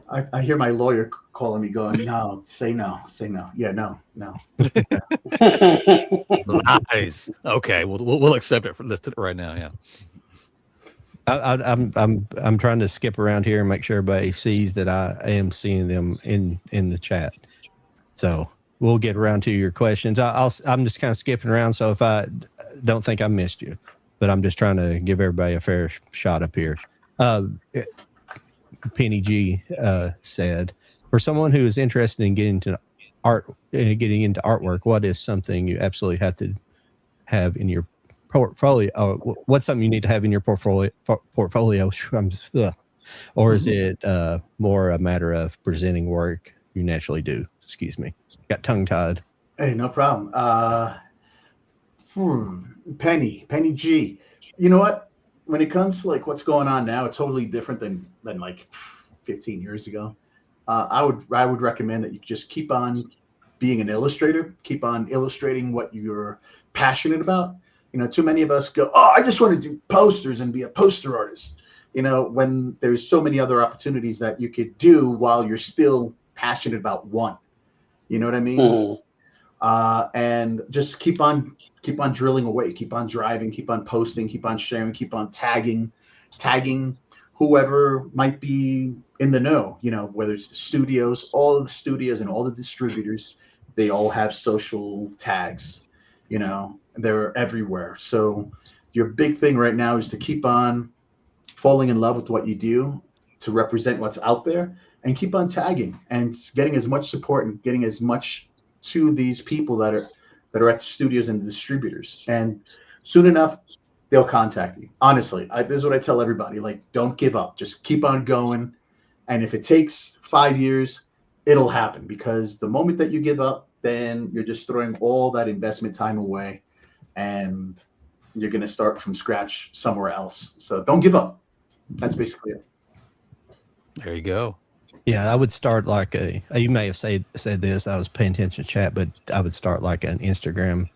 I hear my lawyer calling me going, no, say no. Yeah, no. Lies. Okay, we'll accept it for this right now. Yeah. I'm trying to skip around here and make sure everybody sees that I am seeing them in the chat. So we'll get around to your questions. I'm just kind of skipping around. So if I don't think I missed you, but I'm just trying to give everybody a fair shot up here. Penny G said, for someone who is interested in getting into artwork, what is something you absolutely have to have in your portfolio? What's something you need to have in your portfolio? Or is it more a matter of presenting work you naturally do? Excuse me, got tongue tied. Hey, no problem. Penny G. You know what? When it comes to like what's going on now, it's totally different than like 15 years ago. I would recommend that you just keep on being an illustrator, keep on illustrating what you're passionate about. You know, too many of us go, oh, I just want to do posters and be a poster artist. You know, when there's so many other opportunities that you could do while you're still passionate about one. You know what I mean? And just keep on drilling away, keep on driving, keep on posting, keep on sharing, keep on tagging whoever might be in the know, you know, whether it's the studios, all of the studios and all the distributors, they all have social tags, you know, they're everywhere. So your big thing right now is to keep on falling in love with what you do, to represent what's out there, and keep on tagging and getting as much support and getting as much to these people that are at the studios and the distributors. And soon enough, they'll contact you. Honestly, this is what I tell everybody. Like, don't give up. Just keep on going. And if it takes 5 years, it'll happen. Because the moment that you give up, then you're just throwing all that investment time away. And you're going to start from scratch somewhere else. So don't give up. That's basically it. There you go. Yeah, I would start like you may have said this, I was paying attention to chat, but I would start like an Instagram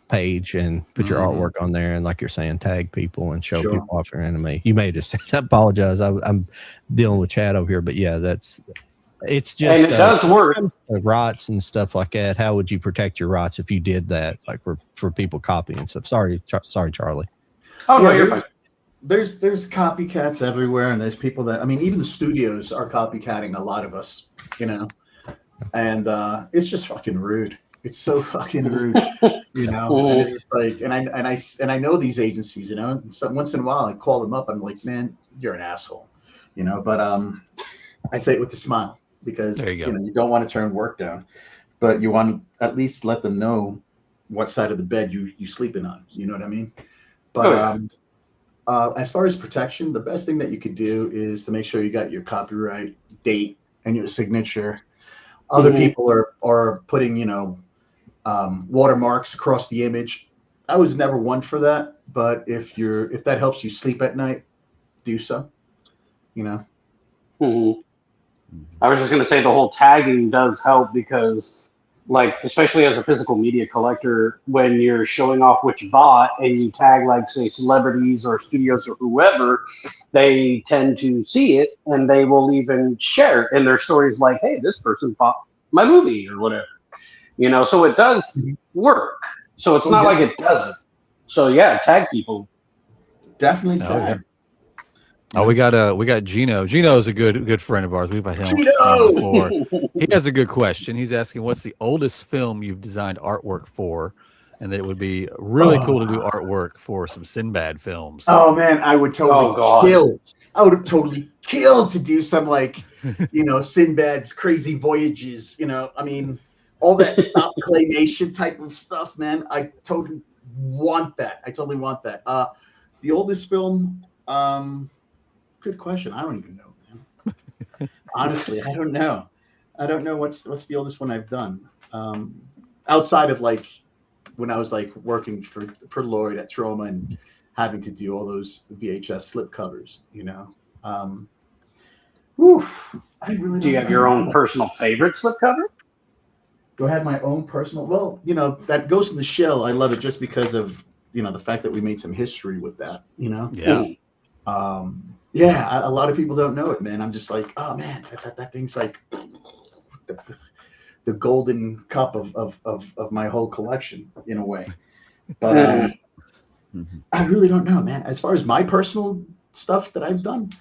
page and put your artwork on there, and like you're saying, tag people and show people off your anime. You may have just said, I apologize, I'm dealing with chat over here, but yeah, it's just, and it does work. Rots and stuff like that. How would you protect your rots if you did that, like for people copying stuff? Sorry, Charlie. Oh, no, you're fine. There's copycats everywhere, and there's people that, I mean, even the studios are copycatting a lot of us, you know, and it's just fucking rude. It's so fucking rude, you know. And it's just like, and I know these agencies, you know. So once in a while, I call them up. I'm like, man, you're an asshole, you know. But I say it with a smile, because you know, you don't want to turn work down, but you want to at least let them know what side of the bed you sleeping on. You know what I mean? But as far as protection, the best thing that you could do is to make sure you got your copyright date and your signature. Other people are putting, watermarks across the image. I was never one for that, but if that helps you sleep at night, do so. I was just going to say the whole tagging does help because, like, especially as a physical media collector, when you're showing off what you bought and you tag, like, say, celebrities or studios or whoever, they tend to see it and they will even share it in their stories like, hey, this person bought my movie or whatever. So it does work. So it's not like it doesn't. So, yeah, tag people. Definitely tag. Oh, we got Gino. Gino is a good friend of ours. We've had him on before. He has a good question. He's asking, what's the oldest film you've designed artwork for? And that it would be really cool to do artwork for some Sinbad films. Oh man, I would totally kill. I would have totally killed to do some Sinbad's crazy voyages. All that stop claymation type of stuff, man. I totally want that. The oldest film. Good question. I don't even know, man. Honestly, I don't know. I don't know what's the oldest one I've done. Outside of like when I was like working for Lloyd at Trauma and having to do all those VHS slipcovers, I really do you have your own personal favorite slipcover? Do I have my own personal? Well, that Ghost in the Shell. I love it just because of the fact that we made some history with that. Yeah. Yeah, a lot of people don't know it, man. I'm just like, oh man, that thing's like the golden cup of my whole collection in a way. But I really don't know, man. As far as my personal stuff that I've done,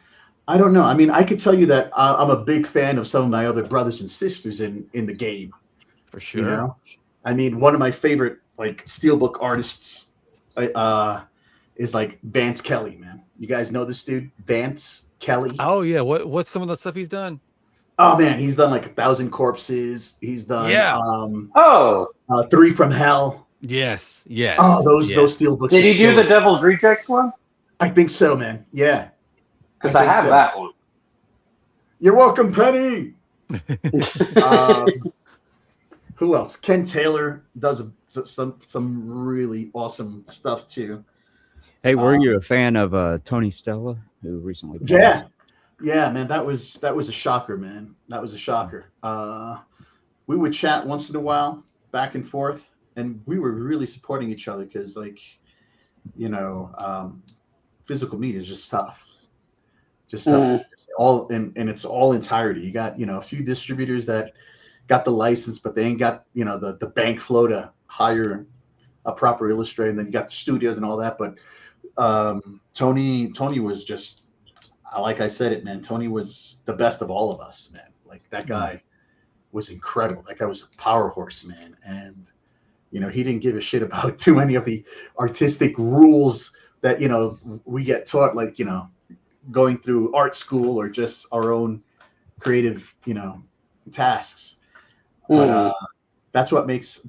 I don't know. I mean, I could tell you that I'm a big fan of some of my other brothers and sisters in the game. For sure. I mean, one of my favorite like steelbook artists is like Vance Kelly, man. You guys know this dude, Vance Kelly? Oh yeah. What's some of the stuff he's done? Oh man, he's done like 1,000 Corpses. He's done 3 from Hell. Yes. Oh, those steelbooks. Did he do the Devil's Rejects one? I think so, man. Yeah. Because I have that one. You're welcome, Penny. Who else? Ken Taylor does some really awesome stuff too. Hey, were you a fan of Tony Stella, who recently passed? Yeah, man, that was a shocker, man. That was a shocker. We would chat once in a while, back and forth, and we were really supporting each other because, like, physical media is just tough. All in its all entirety. You got a few distributors that got the license, but they ain't got the bank flow to hire a proper illustrator, and then you got the studios and all that. But Tony was just, like I said it, man. Tony was the best of all of us, man. Like that guy was incredible. That guy was a power horse, man. And he didn't give a shit about too many of the artistic rules that we get taught, like going through art school or just our own creative tasks. But that's what makes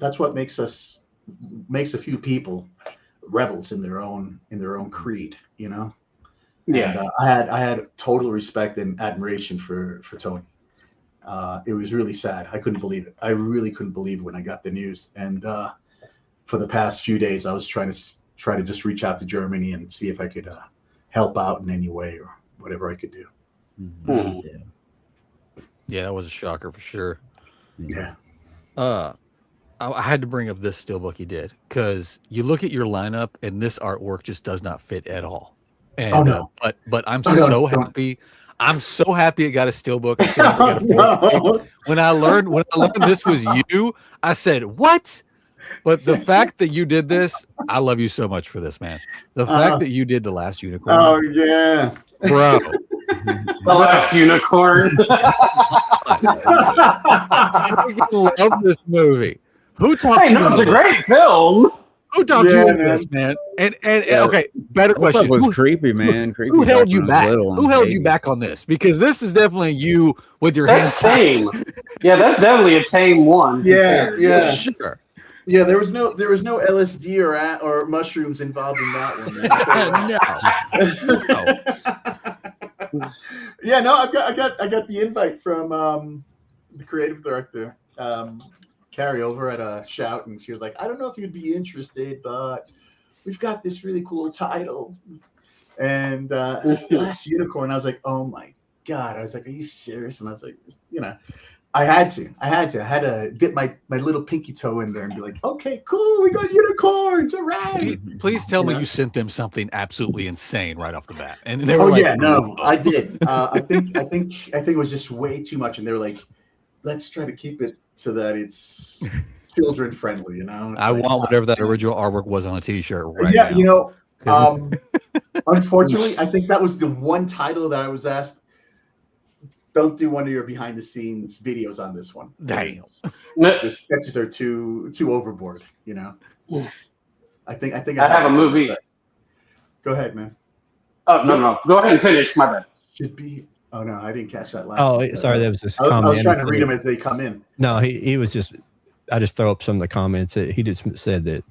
a few people rebels in their own creed, Yeah. And, I had total respect and admiration for Tony. It was really sad. I couldn't believe it. I really couldn't believe it when I got the news. And for the past few days, I was trying to just reach out to Germany and see if I could help out in any way or whatever I could do. Yeah, that was a shocker for sure. Yeah. I had to bring up this steelbook you did because you look at your lineup and this artwork just does not fit at all. And but I'm so happy. I'm so happy it got a steelbook. I'm so happy it got a 4K. When I learned this was you, I said, "What?" But the fact that you did this, I love you so much for this, man. The fact that you did The Last Unicorn. Oh yeah, bro. The Last Unicorn. I freaking love this movie. Who taught you? It's a great film. Who taught you this, man? And okay, better question. That was creepy, man. Creepy. Who held you back? Who held you back on this? Because this is definitely you with your hands. That's tame. Yeah, that's definitely a tame one. Yeah. Sure. Yeah, there was no LSD or mushrooms involved in that one. Man. No. Yeah, no, I got the invite from the creative director, Carrie, over at Shout, and she was like, I don't know if you'd be interested, but we've got this really cool title. And Last Unicorn, I was like, oh my God. I was like, are you serious? And I was like, I had to dip my little pinky toe in there and be like, okay, cool, we got unicorns, all right. Please tell me you sent them something absolutely insane right off the bat. And they were yeah, no, I did. I think it was just way too much, and they were like, let's try to keep it so that it's children friendly, I want whatever that original artwork was on a t-shirt right yeah, now. Unfortunately, I think that was the one title that I was asked, don't do one of your behind the scenes videos on this one. Damn. The sketches are too overboard, I think I have a movie. Go ahead, man. Oh, no. Go ahead and finish. My bad. Should be. Oh, no, I didn't catch that last one. Sorry, that was just I was trying to read them as they come in. No, he was just, I just throw up some of the comments. He just said that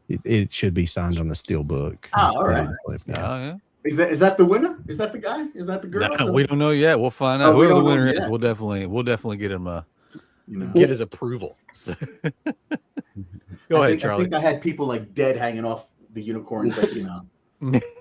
it should be signed on the steel book. Oh, all right. Yeah. Is that the winner? Is that the guy? Is that the girl? No, we don't know yet. We'll find out. Whoever the winner is, we'll definitely get him get his approval. Go ahead, Charlie. I think I had people like dead hanging off the unicorns, like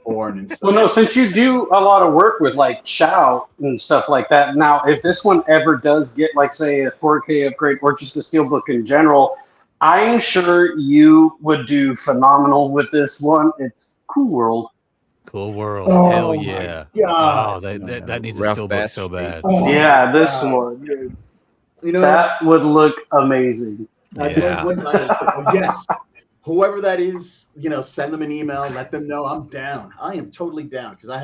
born and stuff. Well, no, since you do a lot of work with like Shout and stuff like that. Now, if this one ever does get like say a 4K upgrade or just a steelbook in general, I'm sure you would do phenomenal with this one. It's Cool World. Cool World. Hell yeah. God. Oh, that needs a steelbook so bad. Yeah, this one is. That would look amazing. Yeah. Yes. Whoever that is, send them an email, let them know I'm down. I am totally down because I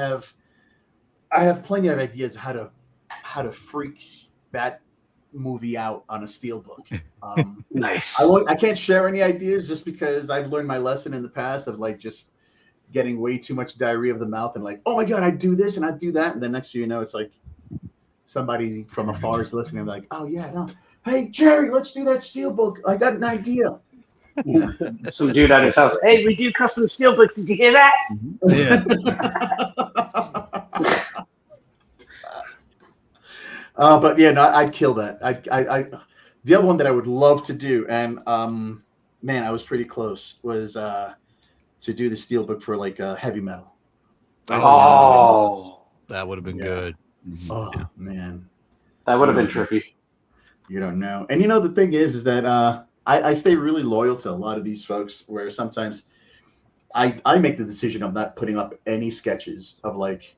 have plenty of ideas how to freak that movie out on a steelbook. Nice. I can't share any ideas just because I've learned my lesson in the past of like just getting way too much diarrhea of the mouth and like, oh my God, I do this and I do that, and then next thing you know, it's like somebody from afar is listening, like, oh yeah, no, hey Jerry, let's do that steelbook. I got an idea. Some dude at his house. Hey, we do custom steelbooks. Did you hear that? Yeah. But yeah, no, I'd kill that. I the other one that I would love to do, and man, I was pretty close, was to do the steelbook for like heavy metal. Oh, that would have been good. Oh man, that would have been trippy. You don't know. And the thing is that I stay really loyal to a lot of these folks, where sometimes I make the decision of not putting up any sketches of like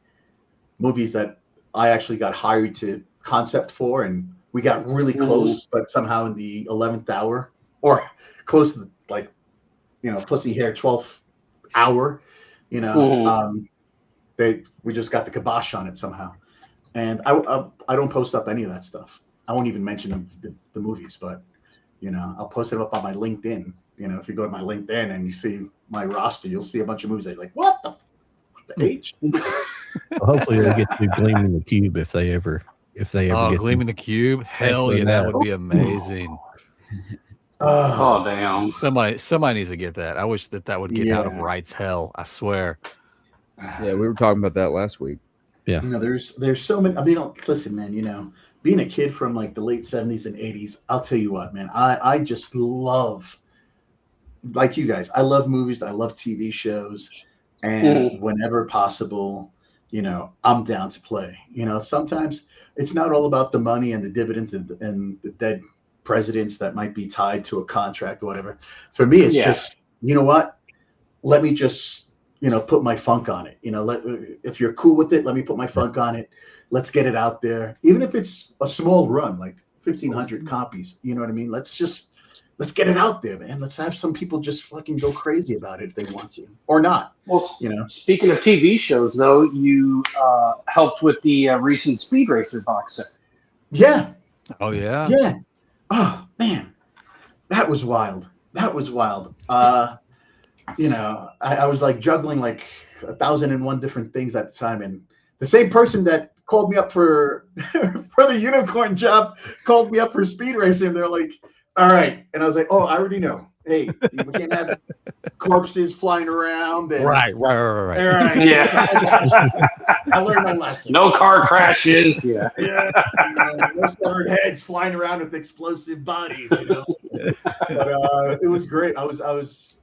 movies that I actually got hired to concept for, and we got really close, but somehow in the 11th hour or close to like, pussy hair 12th hour, we just got the kibosh on it somehow. And I don't post up any of that stuff. I won't even mention the movies, but I'll post it up on my LinkedIn. If you go to my LinkedIn and you see my roster, you'll see a bunch of movies that you're like, what the H? Well, hopefully they get to Gleaming the Cube if they ever get Gleaming the Cube. Hell yeah, that would be amazing. Oh damn! Somebody needs to get that. I wish that would get out of rights hell. I swear. Yeah, we were talking about that last week. Yeah. There's so many. I mean, listen, man. Being a kid from like the late 70s and 80s, I'll tell you what, man. I just love, like you guys, I love movies. I love TV shows, and whenever possible, I'm down to play. Sometimes it's not all about the money and the dividends and the dead presidents that might be tied to a contract or whatever. For me, it's just, what? Let me just, put my funk on it. If you're cool with it, let me put my funk on it. Let's get it out there. Even if it's a small run, like 1,500 copies, you know what I mean? Let's get it out there, man. Let's have some people just fucking go crazy about it if they want to, or not. Well, speaking of TV shows, though, you helped with the recent Speed Racer box set. Yeah. Oh yeah. Yeah. Oh man, that was wild. I was like juggling like 1,001 different things at the time, and the same person that called me up for the unicorn job called me up for Speed Racer, and they're like, all right. And I was like, oh, I already know. Hey, we can't have corpses flying around. And, Right. All right. Yeah. I learned my lesson. No car crashes. Yeah. Yeah. No severed heads flying around with explosive bodies. But it was great. I was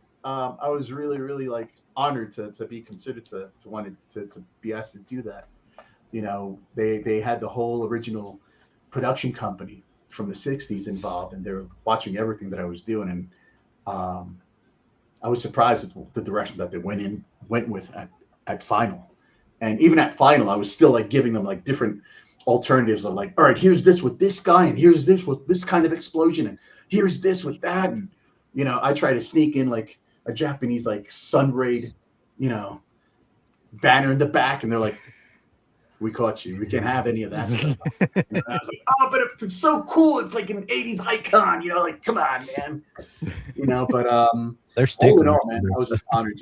really, really like honored to be considered to want to be asked to do that. They had the whole original production company from the 60s involved, and they were watching everything that I was doing. And I was surprised at the direction that they went with at final. And even at final, I was still like giving them like different alternatives of like, all right, here's this with this guy, and here's this with this kind of explosion, and here's this with that. And I try to sneak in like a Japanese like sun raid, banner in the back, and they're like, we caught you. We can't have any of that stuff. And I was like, oh, but it's so cool. It's like an 80s icon, like, come on, man. But They're sticking. all in all, man, I was just honored.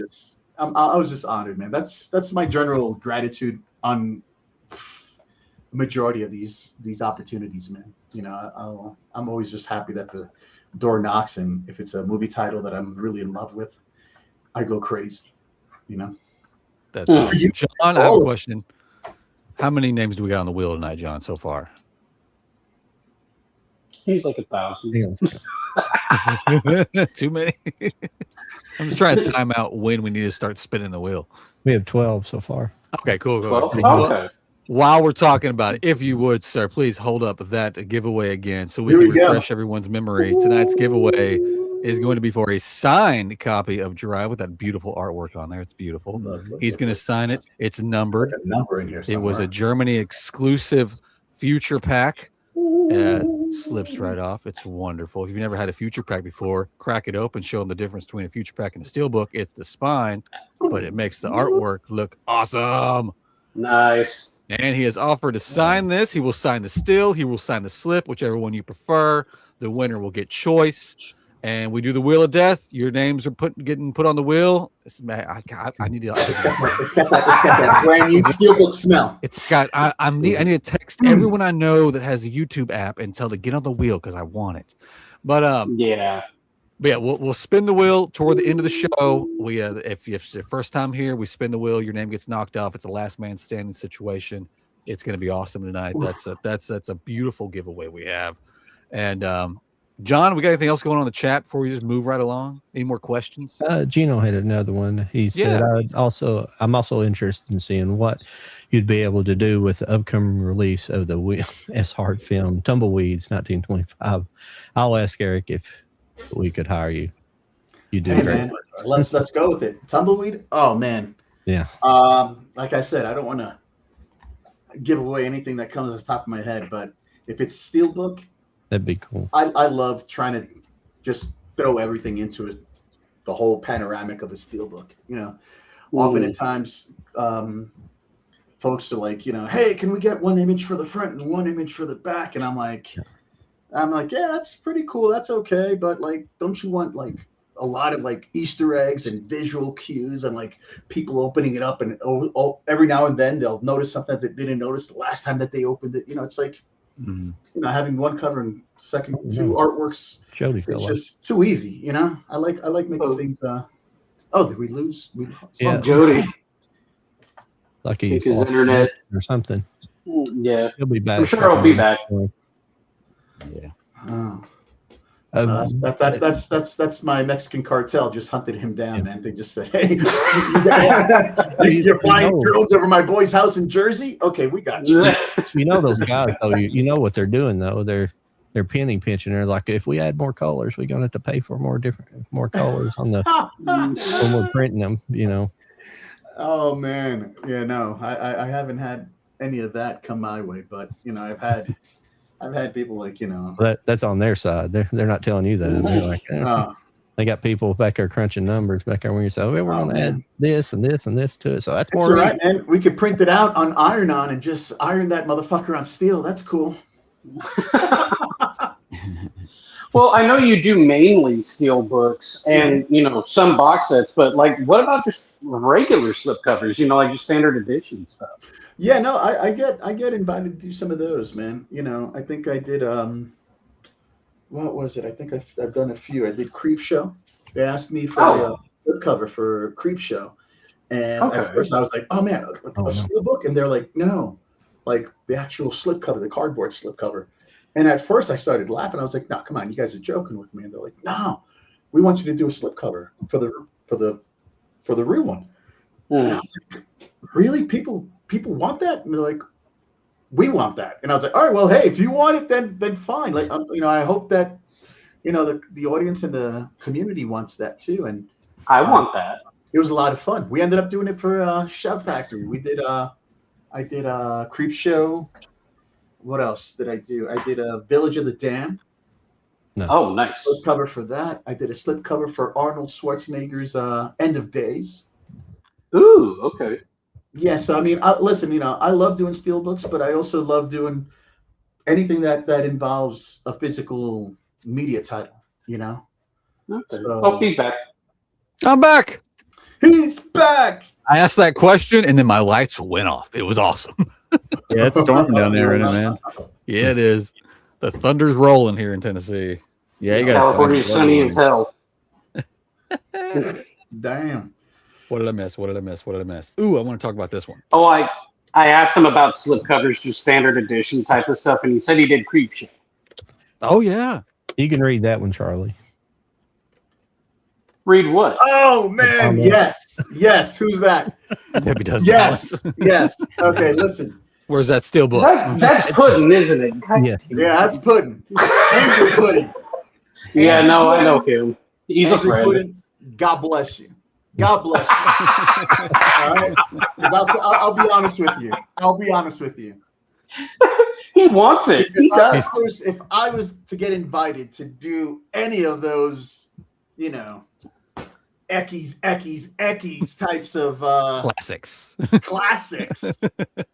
I was just honored, man. That's my general gratitude on the majority of these opportunities, man. I'm always just happy that the door knocks, and if it's a movie title that I'm really in love with, I go crazy. That's awesome. John, I have a question. How many names do we got on the wheel tonight, John, so far? He's like 1,000. Too many. I'm just trying to time out when we need to start spinning the wheel. We have 12 so far. Okay, cool. 12? Okay. While we're talking about it, if you would, sir, please hold up that giveaway again so we can refresh everyone's memory. Tonight's giveaway is going to be for a signed copy of Drive with that beautiful artwork on there. It's beautiful. He's going to sign it. It's numbered. A number in here somewhere. It was a Germany exclusive future pack. Slips right off. It's wonderful. If you've never had a future pack before, crack it open, show them the difference between a future pack and a steelbook. It's the spine, but it makes the artwork look awesome. Nice. And he has offered to sign this. He will sign the still. He will sign the slip, whichever one you prefer. The winner will get choice. And we do the wheel of death. Your names are getting put on the wheel. I need to. It's got that brand new steelbook smell. It's got. I need to text everyone I know that has a YouTube app and tell them to get on the wheel because I want it. But yeah. But yeah, we'll spin the wheel toward the end of the show. We if it's your first time here, we spin the wheel. Your name gets knocked off. It's a last man standing situation. It's going to be awesome tonight. That's a beautiful giveaway we have. And John, we got anything else going on in the chat before we just move right along? Any more questions? Gino had another one. He said, I'm also interested in seeing what you'd be able to do with the upcoming release of the S Hard film Tumbleweeds 1925. I'll ask Eric if we could hire you. You do great. Man, let's go with it. Tumbleweed. Oh man. Yeah. Like I said, I don't want to give away anything that comes off the top of my head, but if it's steelbook, that'd be cool. I love trying to just throw everything into it, the whole panoramic of a steelbook. Often at times, folks are like, hey, can we get one image for the front and one image for the back? And I'm like, yeah, that's pretty cool. That's okay. But like, don't you want like a lot of like Easter eggs and visual cues and like people opening it up and every now and then they'll notice something that they didn't notice the last time that they opened it. It's like, having one cover and two artworks. Jody, it's just too easy. I like making things. Did we lose? Yeah, Jody. Lucky his internet or something. Yeah, he'll be back. I'm sure he'll be back. Yeah. That's my Mexican cartel just hunted him down, man. They just said, "Hey, you're flying drones over my boy's house in Jersey? Okay, we got you." Those guys, though. You know what they're doing, though. They're penny pinching. They're like, if we add more colors, we're gonna have to pay for more colors on the when we're printing them. Oh man, yeah, no, I haven't had any of that come my way, but I've had people like, that's on their side. They're not telling you that. They're like, they got people back there crunching numbers back there when you say, we're going to add this and this and this to it. So that's more right, man. We could print it out on iron-on and just iron that motherfucker on steel. That's cool. Well, I know you do mainly steel books and some box sets, but like, what about just regular slip covers? Like just standard edition stuff. Yeah, no, I get invited to do some of those, man. I think I did what was it? I think I've done a few. I did Creep Show. They asked me for Oh. a slip cover for Creep Show, and Okay. at first I was like, "Oh man, Oh, no. a slip book," and they're like, "No, like the actual slip cover, the cardboard slip cover." And at first I started laughing. I was like, "No, come on, you guys are joking with me." And they're like, "No, we want you to do a slip cover for the real one." And I Mm. was like, "Really? People want that?" And they're like, "We want that." And I was like, "All right, well, hey, if you want it, then fine. Like, I hope that the audience and the community wants that too." And I want that. it was a lot of fun. We ended up doing it for Shout Factory. We did I did Creep Show. What else did I do? I did a Village of the Damned Oh, nice. slip cover for that. I did a slip cover for Arnold Schwarzenegger's End of Days. Ooh, okay. Yeah, so I mean, listen, I love doing steel books, but I also love doing anything that involves a physical media title. Okay. So- Oh, he's back. I'm back. He's back. I asked that question, and then my lights went off. It was awesome. Yeah, it's storming down there, isn't it, man? Yeah, it is. The thunder's rolling here in Tennessee. Yeah, you got California's sunny as hell. Damn. What did I miss? What did I miss? What did I miss? Ooh, I want to talk about this one. Oh, I asked him about slipcovers, just standard edition type of stuff, and he said he did Creep Show. Oh, yeah. You can read that one, Charlie. Read what? Oh man, yes. Who's that? Debbie does Yes, Dallas. yes. Okay, listen. Where's that steel book? That's pudding, isn't it? Yes. Yeah, that's Puddin'. Andrew Puddin'. Yeah, no, I know him. He's a Andrew friend. Puddin', God bless you. God bless you. All right? 'Cause I'll be honest with you. I'll be honest with you. He wants it. He does. If I was to get invited to do any of those, Eckies types of Classics. classics,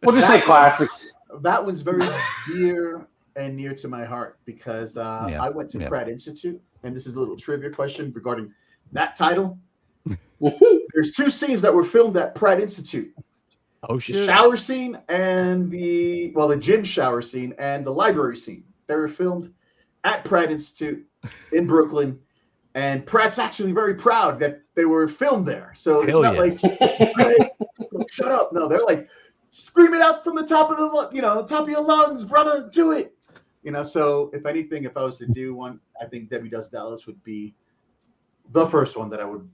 We'll just say classics. that one's very dear and near to my heart because I went to Pratt Institute, and this is a little trivia question regarding that title. There's two scenes that were filmed at Pratt Institute. Oh, The shit. shower scene and the gym shower scene and the library scene. They were filmed at Pratt Institute in Brooklyn, and Pratt's actually very proud that they were filmed there. So it's not like, hey, shut up. No, they're like, scream it out from the top of top of your lungs, brother, do it. So if anything, if I was to do one, I think Debbie Does Dallas would be the first one that I would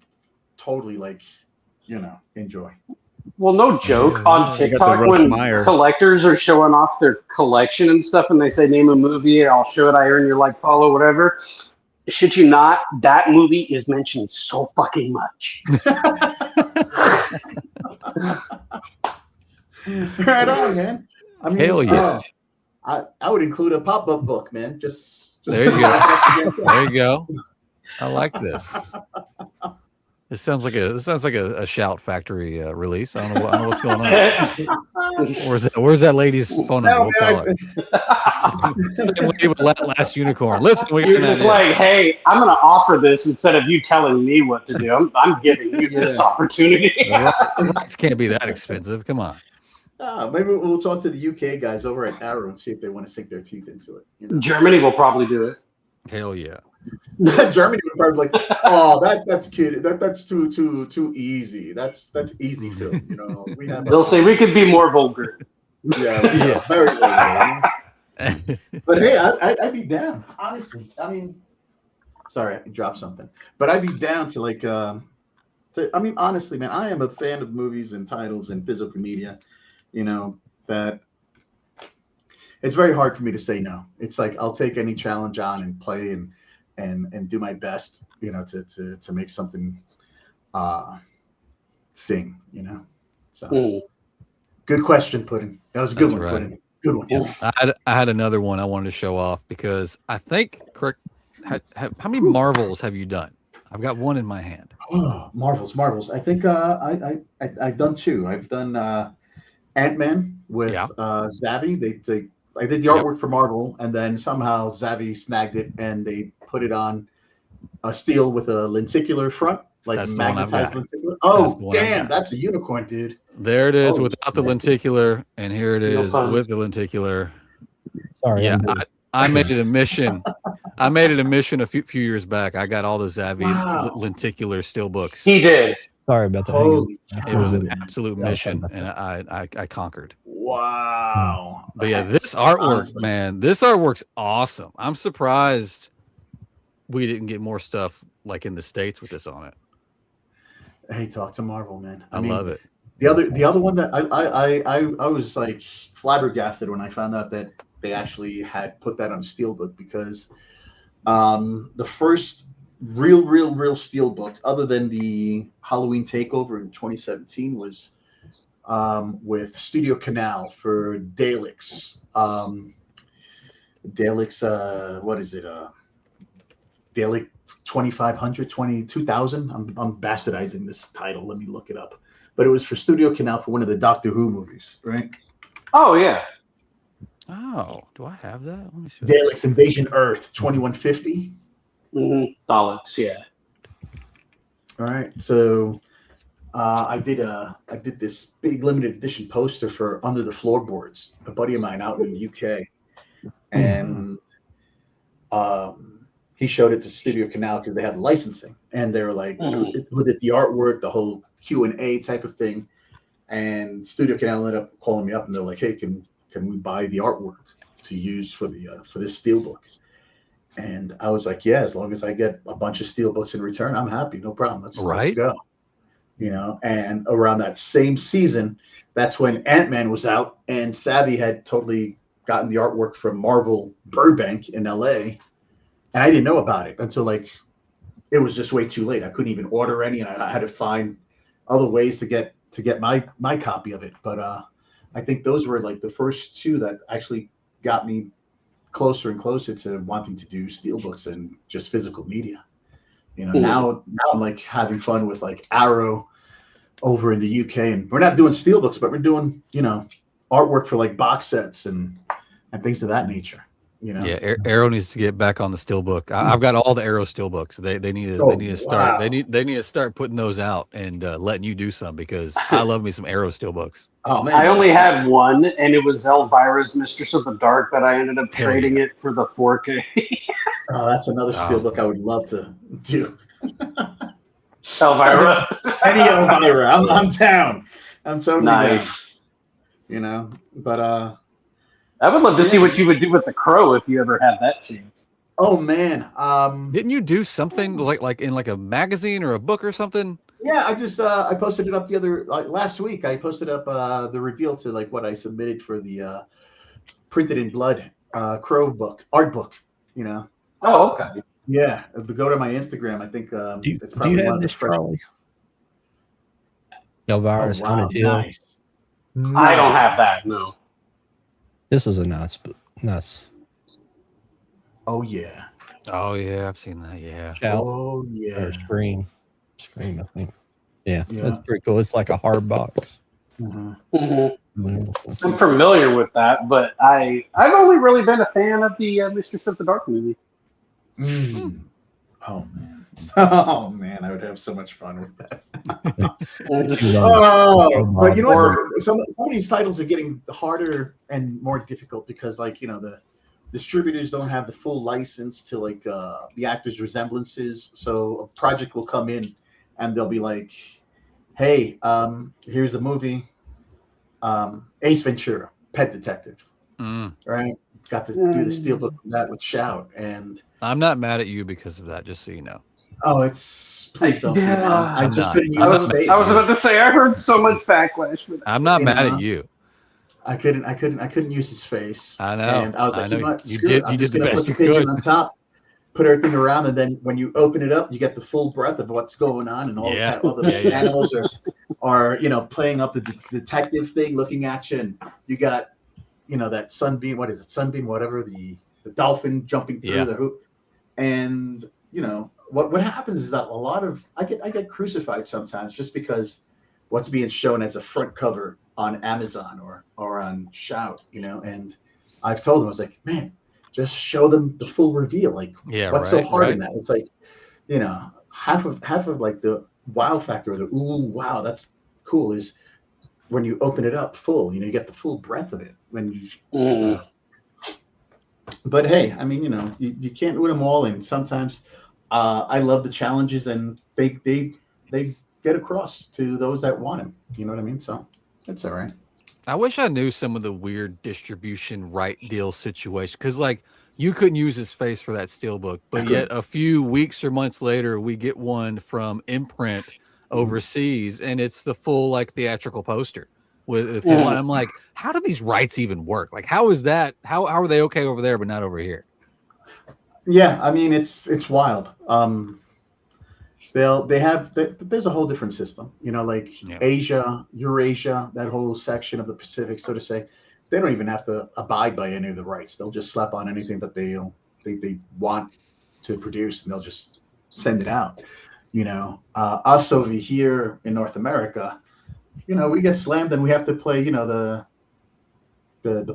totally enjoy. Well, no joke. On You got the TikTok, Russ when Meyer. collectors are showing off their collection and stuff, and they say, name a movie, and I'll show it, I earn your like, follow, whatever. Shit you not, that movie is mentioned so fucking much. Right on, man. I mean, Hell yeah. I would include a pop-up book, man. Just There you go. There you go. I like this. This sounds like a Shout Factory release. I don't know what's going on. Where's that lady's phone number? We'll call her. Same lady with Last Unicorn. Listen, You're just like, hey, I'm going to offer this instead of you telling me what to do. I'm giving you this opportunity. Rights can't be that expensive. Come on. Maybe we'll talk to the UK guys over at Arrow and see if they want to sink their teeth into it. Germany will probably do it. Hell yeah. Germany would probably be like, oh, that's cute. That's too easy. That's easy film. We have. They'll say we could be more vulgar. Yeah. Very vulgar. But hey, I'd be down. Honestly, I mean, sorry, I dropped something. But I'd be down to honestly, man, I am a fan of movies and titles and physical media. That it's very hard for me to say no. It's like I'll take any challenge on and play and do my best, to make something sing, So good question, Pudding. That was a good That's one, right. Pudding. Good one. Yeah. I had another one I wanted to show off because I think, correct, how many Marvels have you done? I've got one in my hand. Oh, Marvels. I think I've done two. I've done Ant-Man with Zavi. I did the artwork for Marvel, and then somehow Zavi snagged it, and they put it on a steel with a lenticular front, like That's the one I've magnetized got. lenticular. That's Oh, the one I've damn, got. that's a unicorn, dude. There it is Oh, without the lenticular, and here it No is fun. with the lenticular. Sorry. Yeah, I'm good. I made it a mission. I made it a mission a few years back. I got all the Xavi Wow. lenticular steelbooks. He did. Sorry about that. Holy It was an cow. absolute mission, and I conquered. Wow. But yeah, this artwork, Honestly. man, this artwork's awesome. I'm surprised we didn't get more stuff like in the States with this on it. Hey, talk to Marvel, man. I love it. The other one that I was like flabbergasted when I found out that they actually had put that on steelbook, because the first real steelbook other than the Halloween Takeover in 2017 was with Studio Canal for Daleks. Daleks, what is it? Dalek 2500, 2000. I'm bastardizing this title. Let me look it up. But it was for Studio Canal for one of the Doctor Who movies, right? Oh yeah. Oh, do I have that? Let me see. Daleks Invasion Earth 2150. Daleks, yeah. All right. So I did this big limited edition poster for Under the Floorboards, a buddy of mine out in the UK, and he showed it to Studio Canal because they had licensing, and they were like, who did the artwork, the whole Q&A type of thing, and Studio Canal ended up calling me up, and they're like, hey, can we buy the artwork to use for this steelbook? And I was like, yeah, as long as I get a bunch of steelbooks in return, I'm happy, no problem. Let's go. You know, and around that same season, that's when Ant-Man was out, and Savvy had totally gotten the artwork from Marvel Burbank in LA. And I didn't know about it until like it was just way too late. I couldn't even order any, and I had to find other ways to get my copy of it. But I think those were like the first two that actually got me closer and closer to wanting to do steelbooks and just physical media. You know, now I'm like having fun with like Arrow over in the UK, and we're not doing steelbooks, but we're doing, you know, artwork for like box sets and things of that nature. You know? Yeah, Arrow needs to get back on the steelbook. I've got all the Arrow steelbooks. They need to start. They need to start putting those out and letting you do some, because I love me some Arrow steelbooks. Oh man, I only had one, and it was Elvira's Mistress of the Dark, but I ended up trading it for the 4K. Oh, that's another steelbook I would love to do. Elvira. Any Elvira, I'm down. I'm totally nice. down. You know, but I would love to see what you would do with the Crow if you ever had that chance. Oh man, didn't you do something like in like a magazine or a book or something? Yeah, I just I posted it up last week. I posted up the reveal to like what I submitted for the Printed in Blood Crow book, art book. You know. Oh, okay. Yeah, go to my Instagram. I think it's probably do you one have of the this first. trolley? Elvira's Haunted Hill. Nice. I don't have that. No. This is a nice. Oh yeah. Oh yeah, I've seen that. Yeah. Shout Oh yeah. or Scream, I think. Yeah, Yeah. that's pretty cool. It's like a hard box. I'm familiar with that, but I've only really been a fan of the Mistress of the Dark movie. Oh man. Oh man, I would have so much fun with that. But you know what? Some of these titles are getting harder and more difficult because, like, you know, the distributors don't have the full license to like the actors' resemblances. So a project will come in and they'll be like, "Hey, here's the movie, Ace Ventura, Pet Detective, right? Got to do the steelbook from that with Shout." And I'm not mad at you because of that, just so you know. oh, please don't. Yeah, I just couldn't use I his face. was about to say I heard so much backlash for that. I'm not mad at you. I couldn't use his face. I know. And I was like, I know. you know what? You Screw did- it. I'm you just did the gonna best put the you pigeon could. on top, put everything around, and then when you open it up, you get the full breadth of what's going on, and all the animals are you know, playing up the detective thing, looking at you, and you got, you know, that sunbeam. What is it? Sunbeam, whatever, the dolphin jumping through the hoop, and you know what happens is that a lot of I get crucified sometimes just because what's being shown as a front cover on Amazon or on Shout, you know, and I've told them, I was like, man, just show them the full reveal. Like, what's so hard in that? It's like, you know, half of like the wow factor, or the ooh, wow, that's cool, is when you open it up full, you know, you get the full breadth of it when you But hey, I mean, you can't win them all, and sometimes I love the challenges, and they get across to those that want them. You know what I mean? So it's all right. I wish I knew some of the weird distribution right deal situation because, like, you couldn't use his face for that steelbook, but yet a few weeks or months later, we get one from Imprint overseas, and it's the full like theatrical poster with him. I'm like, how do these rights even work? Like, how is that? How are they okay over there but not over here? Yeah, I mean it's wild. There's a whole different system, like Asia, Eurasia, that whole section of the Pacific, so to say. They don't even have to abide by any of the rights. They'll just slap on anything that they want to produce, and they'll just send it out. Us over here in North America, we get slammed, and we have to play the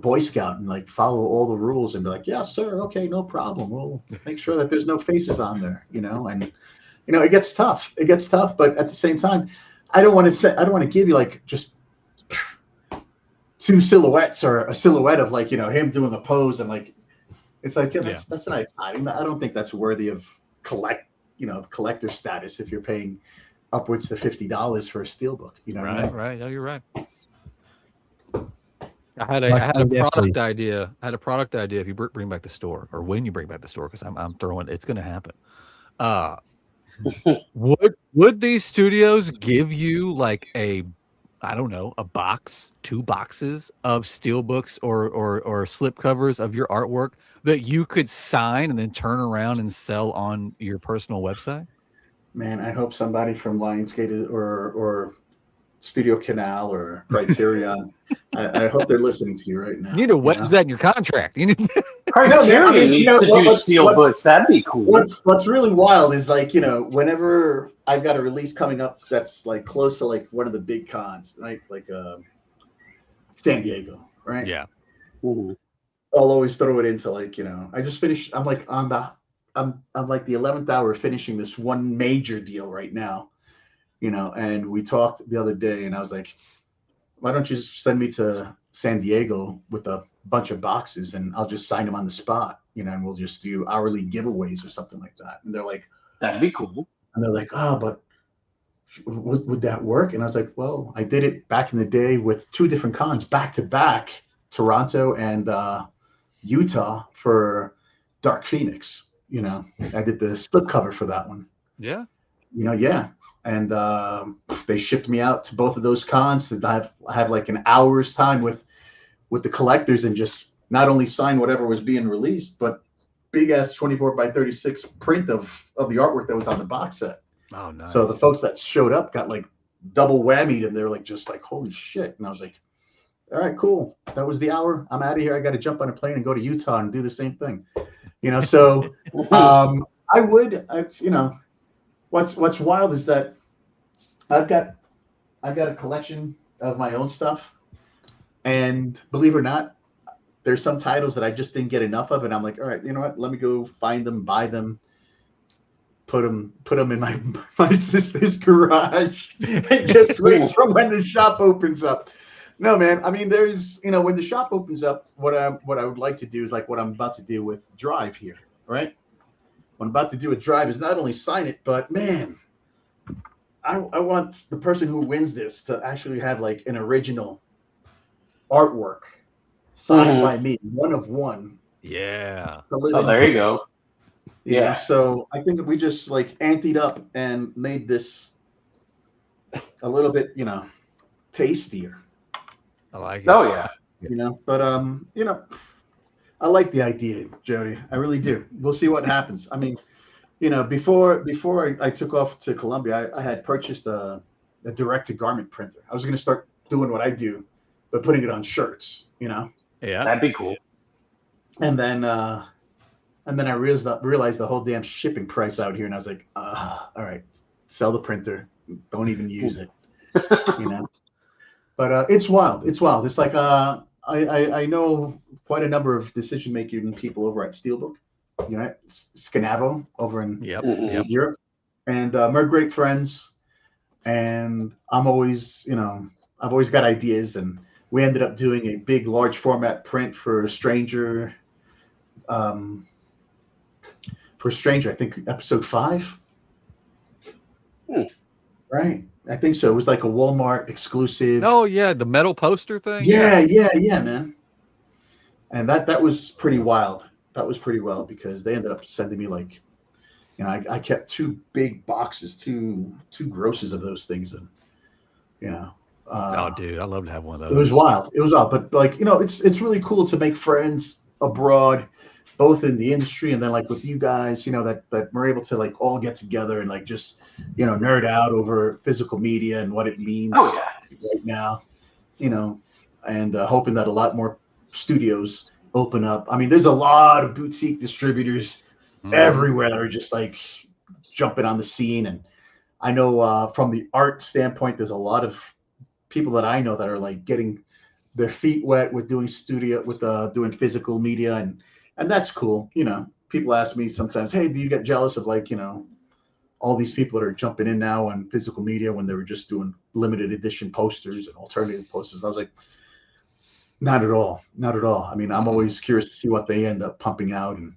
Boy Scout and like follow all the rules and be like, yeah, sir, okay, no problem. We'll make sure that there's no faces on there, and it gets tough. It gets tough, but at the same time, I don't want to give you like just two silhouettes or a silhouette of like him doing a pose, and like it's like that's not exciting. I don't think that's worthy of collector status if you're paying upwards to $50 for a steelbook. Right. Oh, you're right. I had a product idea. I had a product idea. If you bring back the store, or when you bring back the store, because I'm throwing, it's going to happen. Would these studios give you like a box, 2 boxes of steelbooks or slip covers of your artwork that you could sign and then turn around and sell on your personal website? Man, I hope somebody from Lionsgate or Studio Canal or Criterion, I hope they're listening to you right now. You need to wedge that in your contract. You need Criterion needs to do steelbooks. That'd be cool. What's really wild is like, whenever I've got a release coming up that's like close to like one of the big cons, right? Like San Diego, right? Yeah. I'll always throw it into like, I just finished. I'm like I'm like the 11th hour finishing this one major deal right now, and we talked the other day, and I was like, why don't you just send me to San Diego with a bunch of boxes, and I'll just sign them on the spot, and we'll just do hourly giveaways or something like that. And they're like, that'd be cool. And they're like, oh, but would that work? And I was like, well, I did it back in the day with 2 different cons back to back, Toronto and Utah for Dark Phoenix. I did the slipcover for that one. Yeah. Yeah. And they shipped me out to both of those cons. And I have like an hour's time with the collectors and just not only sign whatever was being released, but big ass 24x36 print of the artwork that was on the box set. Oh, nice. So the folks that showed up got like double whammied, and they're like, just like, holy shit. And I was like, all right, cool. That was the hour. I'm out of here. I got to jump on a plane and go to Utah and do the same thing. So I would, what's wild is that I've got a collection of my own stuff, and believe it or not, there's some titles that I just didn't get enough of, and I'm like, all right, you know what? Let me go find them, buy them, put them in my sister's garage, and just wait for when the shop opens up. No, man. I mean, there's, when the shop opens up, what I would like to do is like what I'm about to do with Drive here, right? What I'm about to do with Drive is not only sign it, but man, I want the person who wins this to actually have like an original artwork signed by me, one of one. Yeah. Oh, there you go. Yeah. So I think we just like anteed up and made this a little bit, tastier. I like it. Oh yeah. But I like the idea, Jody. I really do. We'll see what happens. I mean, before I took off to Colombia, I had purchased a direct-to-garment printer. I was going to start doing what I do, but putting it on shirts. Yeah, that'd be cool. And then I realized the whole damn shipping price out here, and I was like, all right, sell the printer. Don't even use it. But it's wild. It's wild. It's like I know quite a number of decision-making people over at Steelbook, Scanavo over in Europe, and we're great friends. And I'm always, I've always got ideas, and we ended up doing a big, large format print for Stranger for Stranger. I think episode 5. Right. I think so. It was like a Walmart exclusive. Oh yeah, the metal poster thing. Yeah, man. And that was pretty wild. That was pretty wild because they ended up sending me like, I kept 2 big boxes, two grosses of those things, and Oh, dude, I'd love to have one of those. it was wild. It was wild, but like it's really cool to make friends abroad, both in the industry and then like with you guys, that we're able to like all get together and like just nerd out over physical media and what it means right now, and hoping that a lot more studios open up. I mean, there's a lot of boutique distributors everywhere that are just like jumping on the scene, and I know from the art standpoint, there's a lot of people that I know that are like getting their feet wet with doing doing physical media, and that's cool. People ask me sometimes, hey, do you get jealous of like all these people that are jumping in now on physical media when they were just doing limited edition posters and alternative posters? I was like, not at all. I mean, I'm always curious to see what they end up pumping out, and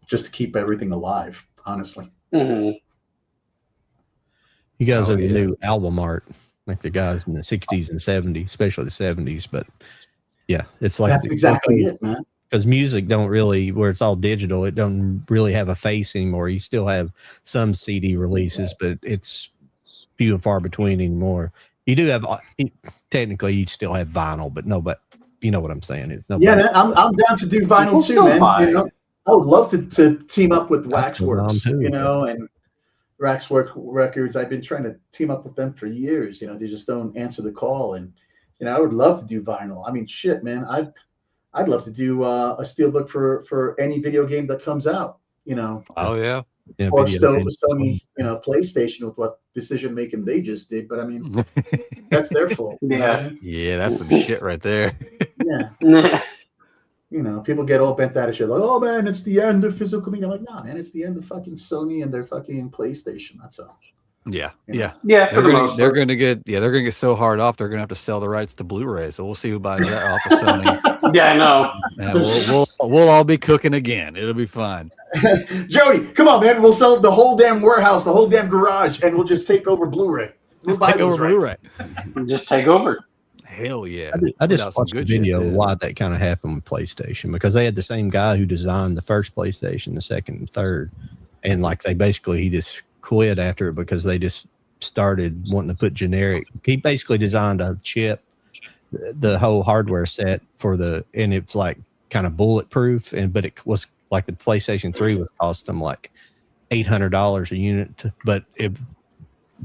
just to keep everything alive, honestly. You guys have a new album art, like the guys in the 60s and 70s, especially the 70s. But yeah, it's like that's exactly it, man. Because music don't really, where it's all digital, it don't really have a face anymore. You still have some CD releases, but it's few and far between anymore. You do have, technically, you still have vinyl, but no, but you know what I'm saying. It's man, I'm down to do vinyl too, man. I would love to team up with Waxworks, and Waxwork Records. I've been trying to team up with them for years. They just don't answer the call, and I would love to do vinyl. I mean, shit, man, I'd love to do a steelbook for any video game that comes out. Oh yeah. Or Sony, PlayStation with what decision making they just did. But I mean, that's their fault. Yeah, that's some shit right there. Yeah. People get all bent out of shit. Like, oh man, it's the end of physical media. I'm like, nah, man, it's the end of fucking Sony and their fucking PlayStation. That's all. Yeah. They're gonna get so hard off. They're gonna have to sell the rights to Blu-ray. So we'll see who buys that off of Sony. Yeah, I know. And we'll all be cooking again. It'll be fun. Jody, come on, man. We'll sell the whole damn warehouse, the whole damn garage, and we'll just take over Blu-ray. Just take over Blu-ray. Just take over. Hell yeah. I just watched a video of why that kind of happened with PlayStation, because they had the same guy who designed the first PlayStation, the second and third. And like he just quit after it because they just started wanting to put generic. He basically designed a chip, the whole hardware set and it's like kind of bulletproof. But it was like the PlayStation 3 would cost them like $800 a unit, but it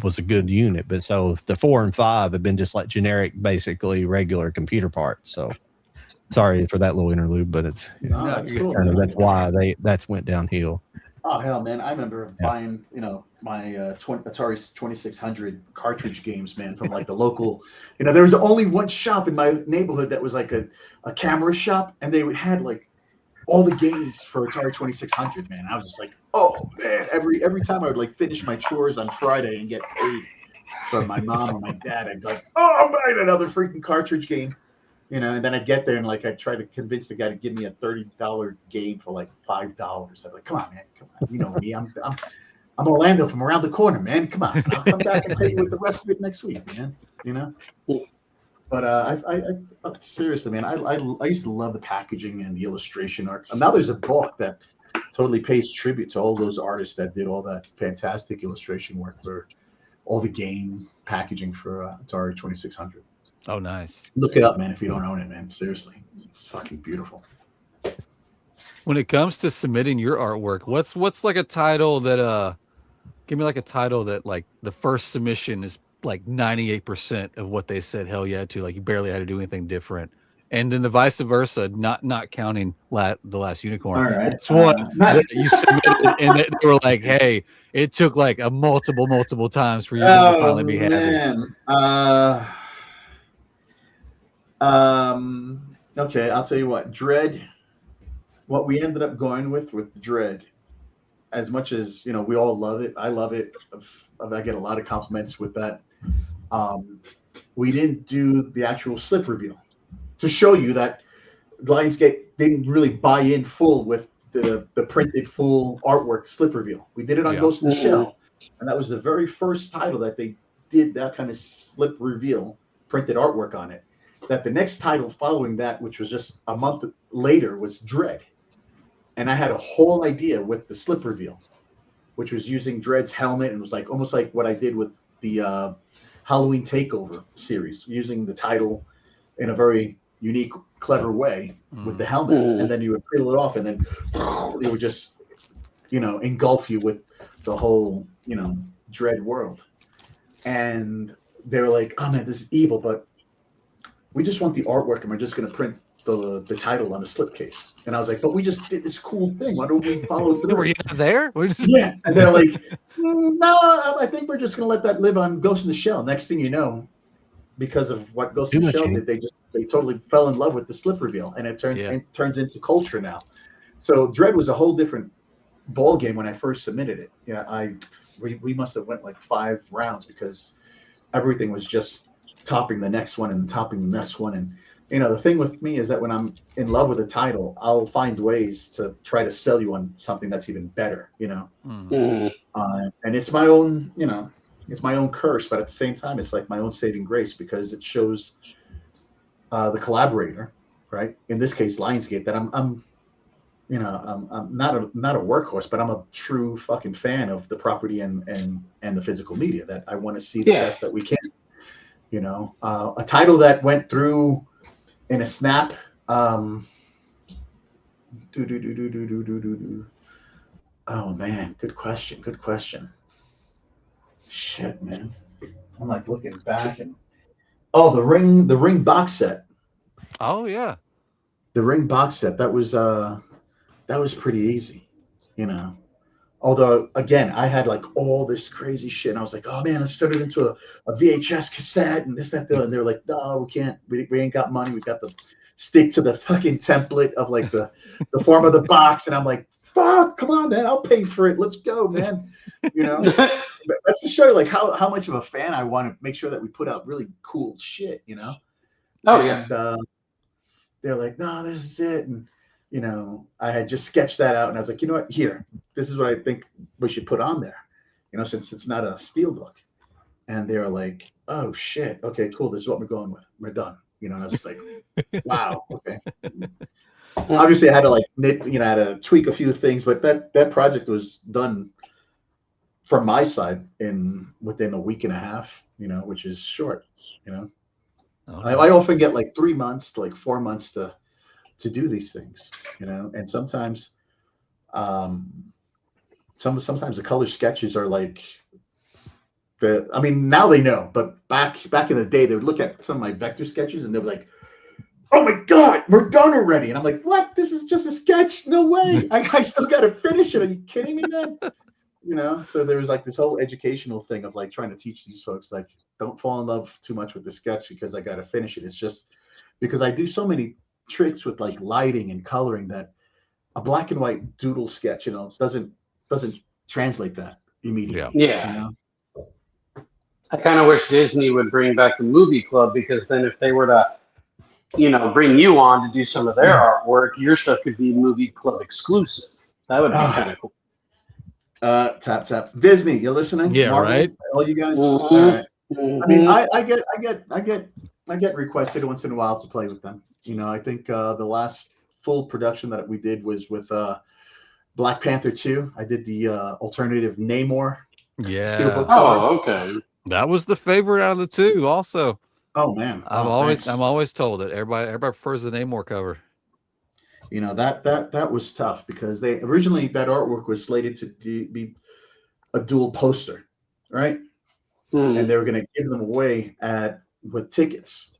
was a good unit. But so the 4 and 5 have been just like generic, basically regular computer parts. So sorry for that little interlude, but it's that's cool. That's why that's went downhill. Oh hell, man! I remember buying, my Atari 2600 cartridge games, man, from like the local. There was only one shop in my neighborhood that was like a camera shop, and they had like all the games for Atari 2600. Man, I was just like, oh man! Every time I would like finish my chores on Friday and get paid from my mom or my dad, I'd be like, oh, I'm buying another freaking cartridge game. And then I'd get there and like I'd try to convince the guy to give me a $30 game for like $5. I'm like, come on, man, come on. You know me, I'm Orlando from around the corner, man. Come on, I'll come back and pay you with the rest of it next week, man. But I seriously, man, I used to love the packaging and the illustration art. And now there's a book that totally pays tribute to all those artists that did all that fantastic illustration work for all the game packaging for Atari 2600. Oh, nice. Look it up, man, if you don't own it, man. Seriously. It's fucking beautiful. When it comes to submitting your artwork, what's like a title that give me like a title that like the first submission is like 98% of what they said hell yeah to, like you barely had to do anything different. And then the vice versa, not counting the Last Unicorn. All right. It's one that you submitted and they were like, hey, it took like a multiple times for you to finally be happy. Okay, I'll tell you what. Dread, what we ended up going with Dread, as much as we all love it, I love it. I get a lot of compliments with that. We didn't do the actual slip reveal to show you that Lionsgate didn't really buy in full with the printed full artwork slip reveal. We did it on Yeah. Ghost in the Shell, and that was the very first title that they did that kind of slip reveal, printed artwork on it. That the next title following that, which was just a month later, was Dread. And I had a whole idea with the slip reveal, which was using Dread's helmet, and it was like almost like what I did with the Halloween Takeover series, using the title in a very unique, clever way with the helmet. And then you would peel it off, and then it would just, engulf you with the whole, Dread world. And they were like, "Oh man, this is evil, but we just want the artwork, and we're just going to print the title on the slipcase." And I was like, "But we just did this cool thing. Why don't we follow through?" Were you not there? Yeah. And they're like, "No, I think we're just going to let that live on Ghost in the Shell." Next thing you know, because of what Ghost in the Shell did, they totally fell in love with the slip reveal, and it turns into culture now. So Dread was a whole different ball game when I first submitted it. We must have went like 5 rounds because everything was just topping the next one and topping the next one. And the thing with me is that when I'm in love with a title, I'll find ways to try to sell you on something that's even better. And it's my own, it's my own curse, but at the same time, it's like my own saving grace, because it shows the collaborator, right? In this case, Lionsgate, that I'm not a workhorse, but I'm a true fucking fan of the property and the physical media, that I want to see the best that we can. A title that went through in a snap. Oh man, good question. Shit, man. I'm like looking back, and the ring box set. Oh yeah. The ring box set, that was pretty easy, Although again, I had like all this crazy shit, and I was like, "Oh man, let's turn it into a VHS cassette and this, that, and they're like, "No, we can't. We ain't got money. We got to stick to the fucking template of like the form of the box." And I'm like, "Fuck, come on, man, I'll pay for it. Let's go, man." But that's to show you like how much of a fan I want to make sure that we put out really cool shit, They're like, "No, this is it." And I had just sketched that out, and I was like, "You know what? Here, this is what I think we should put on there, since it's not a steelbook." And they were like, "Oh shit, okay, cool. This is what we're going with. We're done." And I was just like, "Wow, okay." Obviously, I had to I had to tweak a few things, but that project was done from my side within a week and a half, which is short. I often get like 3 months to like 4 months to do these things, and sometimes sometimes the color sketches are like now they know, but back in the day, they would look at some of my vector sketches and they were like, "Oh my God, we're done already." And I'm like, "What? This is just a sketch? No way. I still got to finish it. Are you kidding me, man?" So there was like this whole educational thing of like trying to teach these folks, like, don't fall in love too much with the sketch because I got to finish it. It's just because I do so many tricks with like lighting and coloring that a black and white doodle sketch, doesn't translate that immediately. Yeah. I kind of wish Disney would bring back the movie club, because then if they were to, bring you on to do some of their artwork, your stuff could be movie club exclusive. That would be kind of cool. Tap. Disney, you listening? Yeah, Marvel, right. All you guys. Mm-hmm. All right. Mm-hmm. I get requested once in a while to play with them. I think the last full production that we did was with Black Panther 2. I did the alternative Namor. Yeah. Steelbook. Oh, okay. That was the favorite out of the two. Also, oh man, I'm always told it. Everybody prefers the Namor cover. That was tough, because they originally, that artwork was slated to be a dual poster, right? And they were going to give them away with tickets.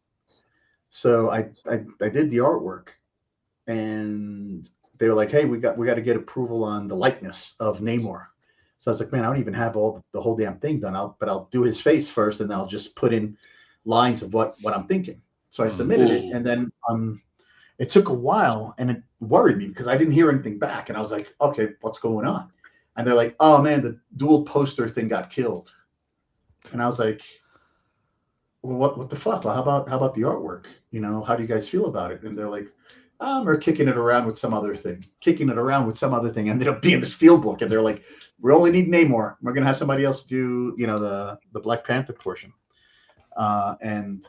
So I did the artwork, and they were like, "Hey, we got to get approval on the likeness of Namor." So I was like, "Man, I don't even have the whole damn thing done. I'll do his face first, and I'll just put in lines of what I'm thinking." So I submitted it, and then it took a while, and it worried me because I didn't hear anything back, and I was like, "Okay, what's going on?" And they're like, "Oh man, the dual poster thing got killed." And I was like, "Well, what the fuck? Well, how about the artwork? How do you guys feel about it?" And they're like, Or kicking it around with some other thing. Ended up being the Steelbook, and they're like, we only need Namor. We're gonna have somebody else do, the Black Panther portion. And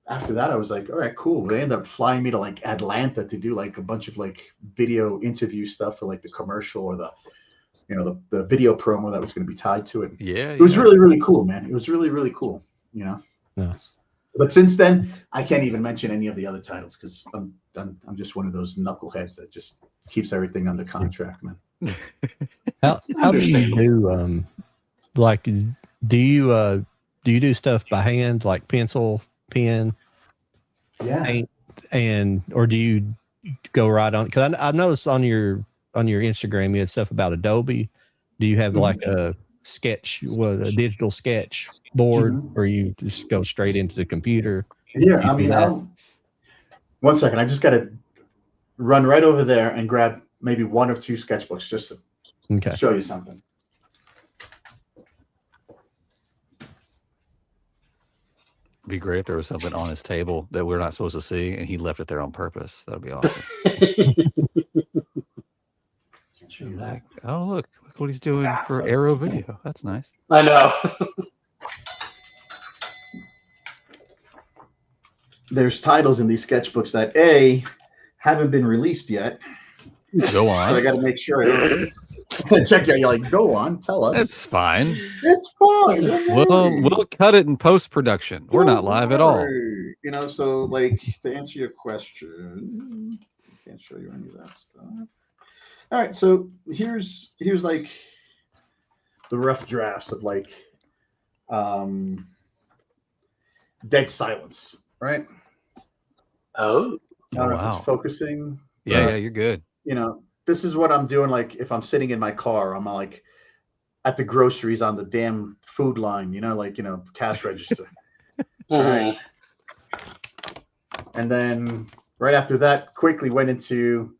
after that, I was like, all right, cool. They ended up flying me to like Atlanta to do like a bunch of like video interview stuff for like the commercial or the video promo that was going to be tied to it. Yeah, it was really, really cool, man. It was really, really cool. Nice. But since then, I can't even mention any of the other titles because I'm just one of those knuckleheads that just keeps everything under contract, man. How do you do like do you do stuff by hand, like pencil, pen, paint, or do you go right on? Because I noticed on your Instagram you had stuff about Adobe. Do you have like a digital sketch board, or you just go straight into the computer? Yeah, I mean, one second, I just got to run right over there and grab maybe one or two sketchbooks just to show you something. It'd be great if there was something on his table that we're not supposed to see, and he left it there on purpose. That'd be awesome. Like, oh, look what he's doing for Arrow Video. That's nice. I know. There's titles in these sketchbooks that haven't been released yet. Go on. So I got to make sure. Check out. You're like, go on, tell us. It's fine. It's fine. We'll cut it in post production. We're not live at all. So like to answer your question, I can't show you any of that stuff. All right, so here's like the rough drafts of like Dead Silence, right? Oh, Wow. Focusing. Yeah, you're good. This is what I'm doing. Like if I'm sitting in my car, I'm like at the groceries on the damn food line, cash register. All right. And then right after that, quickly went into,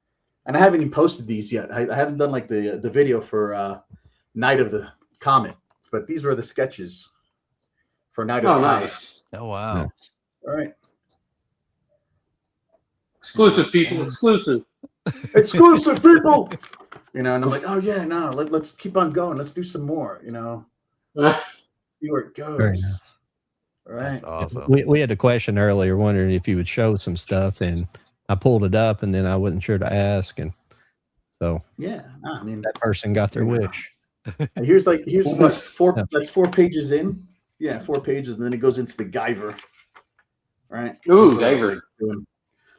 and I haven't even posted these yet. I haven't done like the video for Night of the Comet, but these were the sketches for Night of the Comet. Nice. Oh wow. Yeah. All right. Exclusive, people. Exclusive. Exclusive, people. And I'm like, oh yeah, no, let's keep on going. Let's do some more. See where it goes. Very nice. All right. That's awesome. We had a question earlier wondering if you would show some stuff, and I pulled it up, and then I wasn't sure to ask, and so yeah, I mean that person got their wish. Here's what four. That's 4 pages in. Yeah, 4 pages, and then it goes into the Guyver. Right. Ooh, Guyver.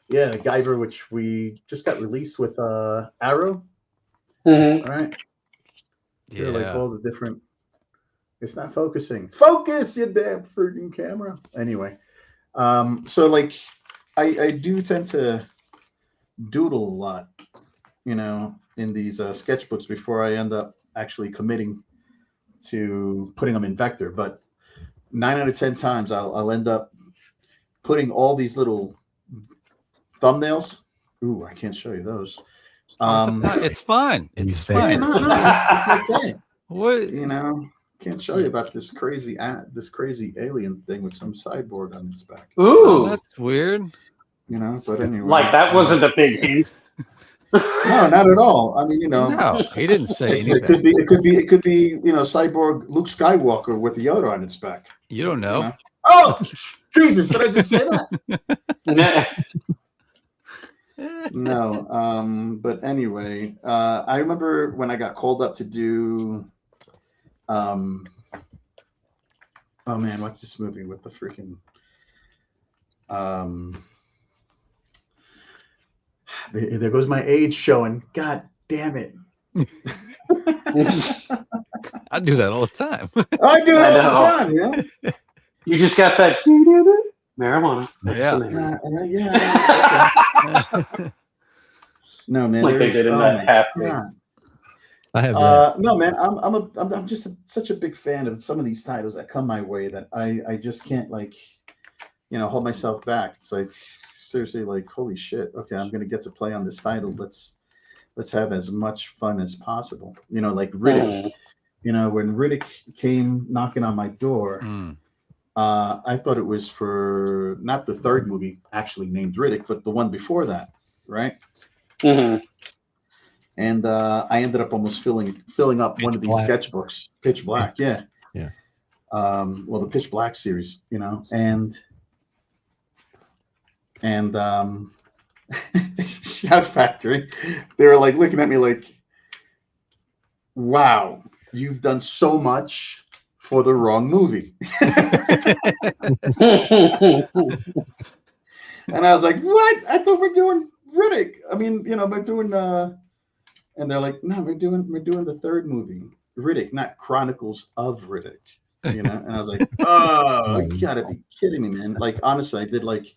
Yeah, the Guyver, which we just got released with Arrow. Mm-hmm. All right. Yeah. Like all the different. It's not focusing. Focus, you damn freaking camera. Anyway, so like I do tend to doodle a lot, in these sketchbooks before I end up actually committing to putting them in vector. But 9 out of 10 times I'll end up putting all these little thumbnails. Ooh, I can't show you those. It's fine. It's Yeah, fine. no, it's okay. What? Can't show you about this crazy alien thing with some cyborg on its back. Oh, Ooh. that's weird. But anyway. Like that wasn't a big hint. No, not at all. I mean, No, he didn't say anything. it could be, cyborg Luke Skywalker with Yoda on its back. You don't know. Oh, Jesus! Did I just say that? No. But anyway, I remember when I got called up to do. Oh man, what's this movie with the freaking? There goes my age showing. God damn it! I do that all the time. I do it all the time. Yeah. You just got that marijuana. Yeah. No man. Like they did in that half thing. I have that. No man, I'm just such a big fan of some of these titles that come my way that I just can't hold myself back. It's like seriously, like holy shit. Okay, I'm gonna get to play on this title. Let's have as much fun as possible. Like Riddick. When Riddick came knocking on my door, I thought it was for not the third movie actually named Riddick, but the one before that. right? Hmm. And I ended up almost filling up one Pitch of these Black. sketchbooks, Pitch Black, yeah. Yeah. Well, the Pitch Black series, you know, and Shout Factory, they were like looking at me like, wow, you've done so much for the wrong movie. And I was like, what? I thought we're doing Riddick. I mean, you know, we're doing and they're like, no, we're doing the third movie, Riddick, not Chronicles of Riddick. You know, and I was like, oh, you gotta be kidding me, man. Like honestly, I did like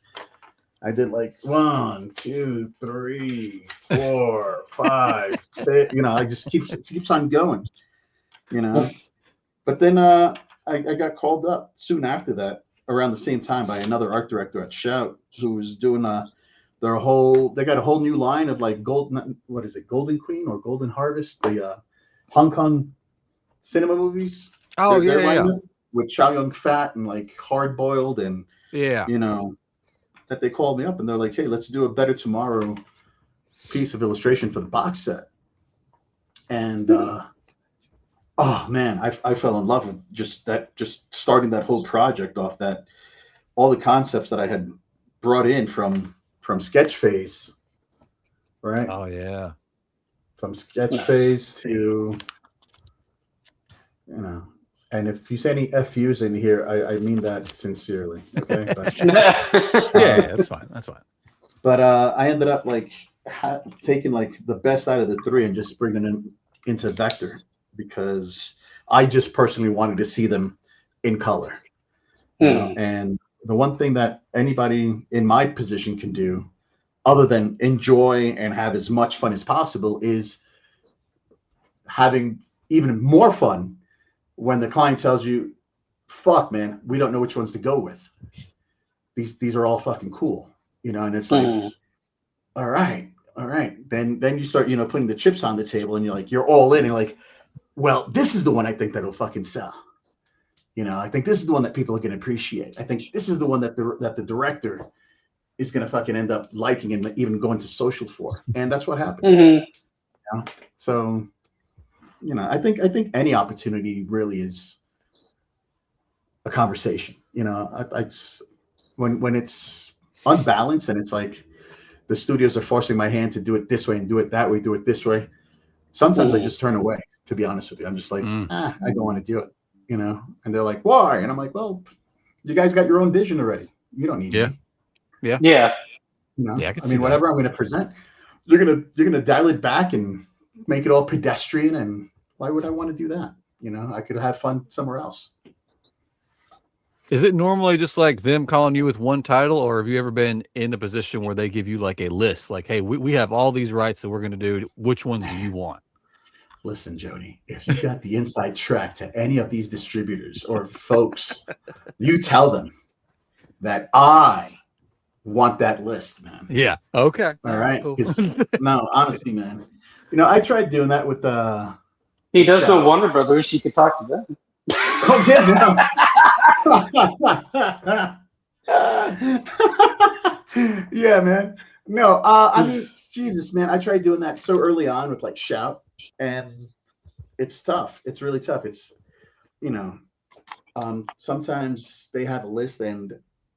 1, 2, 3, 4, 5, 6. You know, I just keeps on going. You know, but then I got called up soon after that, around the same time, by another art director at Shout, who was doing they got a whole new line of like Golden Queen or Golden Harvest, the Hong Kong cinema movies. Oh, Their yeah. lineup with Chow Yun Fat and like Hard Boiled, and Yeah. you know, that they called me up and they're like, hey, let's do a Better Tomorrow piece of illustration for the box set. And oh man, I fell in love with just starting that whole project off, that all the concepts that I had brought in from sketch phase, right? Oh, yeah. From sketch Nice. phase to, you know, and if you say any FUs in here, I mean that sincerely. Okay. But, Yeah, that's fine. That's fine. but I ended up like taking like the best out of the three and just bringing them into vector, because I just personally wanted to see them in color. You know? And the one thing that anybody in my position can do, other than enjoy and have as much fun as possible, is having even more fun when the client tells you, fuck man, we don't know which ones to go with. These are all fucking cool, you know. And it's like, all right. Then you start, you know, putting the chips on the table, and you're all in, and like, well, this is the one I think that'll fucking sell. You know, I think this is the one that people are going to appreciate. I think this is the one that the director is going to fucking end up liking and even going to social for. And that's what happened. You know? So, you know, I think any opportunity really is a conversation. You know, I just, when it's unbalanced and it's like the studios are forcing my hand to do it this way and do it that way, do it this way, sometimes I just turn away, to be honest with you. I'm just like, I don't want to do it, you know? And they're like, why? And I'm like, well, you guys got your own vision already. You don't need me. Yeah. You know? Yeah, I mean, whatever I'm going to present, you're gonna dial it back and make it all pedestrian. And why would I want to do that? You know, I could have fun somewhere else. Is it normally just like them calling you with one title, or have you ever been in the position where they give you like a list, like, hey, we have all these rights that we're going to do. Which ones do you want? Listen, Jody, if you got the inside track to any of these distributors or folks, you tell them that I want that list, man. Yeah. Okay. All right. Cool. No, honestly, man. You know, I tried doing that with he does know Warner Brothers. You could talk to them. Oh yeah. Yeah, man. No, I mean, Jesus, man, I tried doing that so early on with like Shout, and it's tough. It's really tough. It's, you know, sometimes they have a list and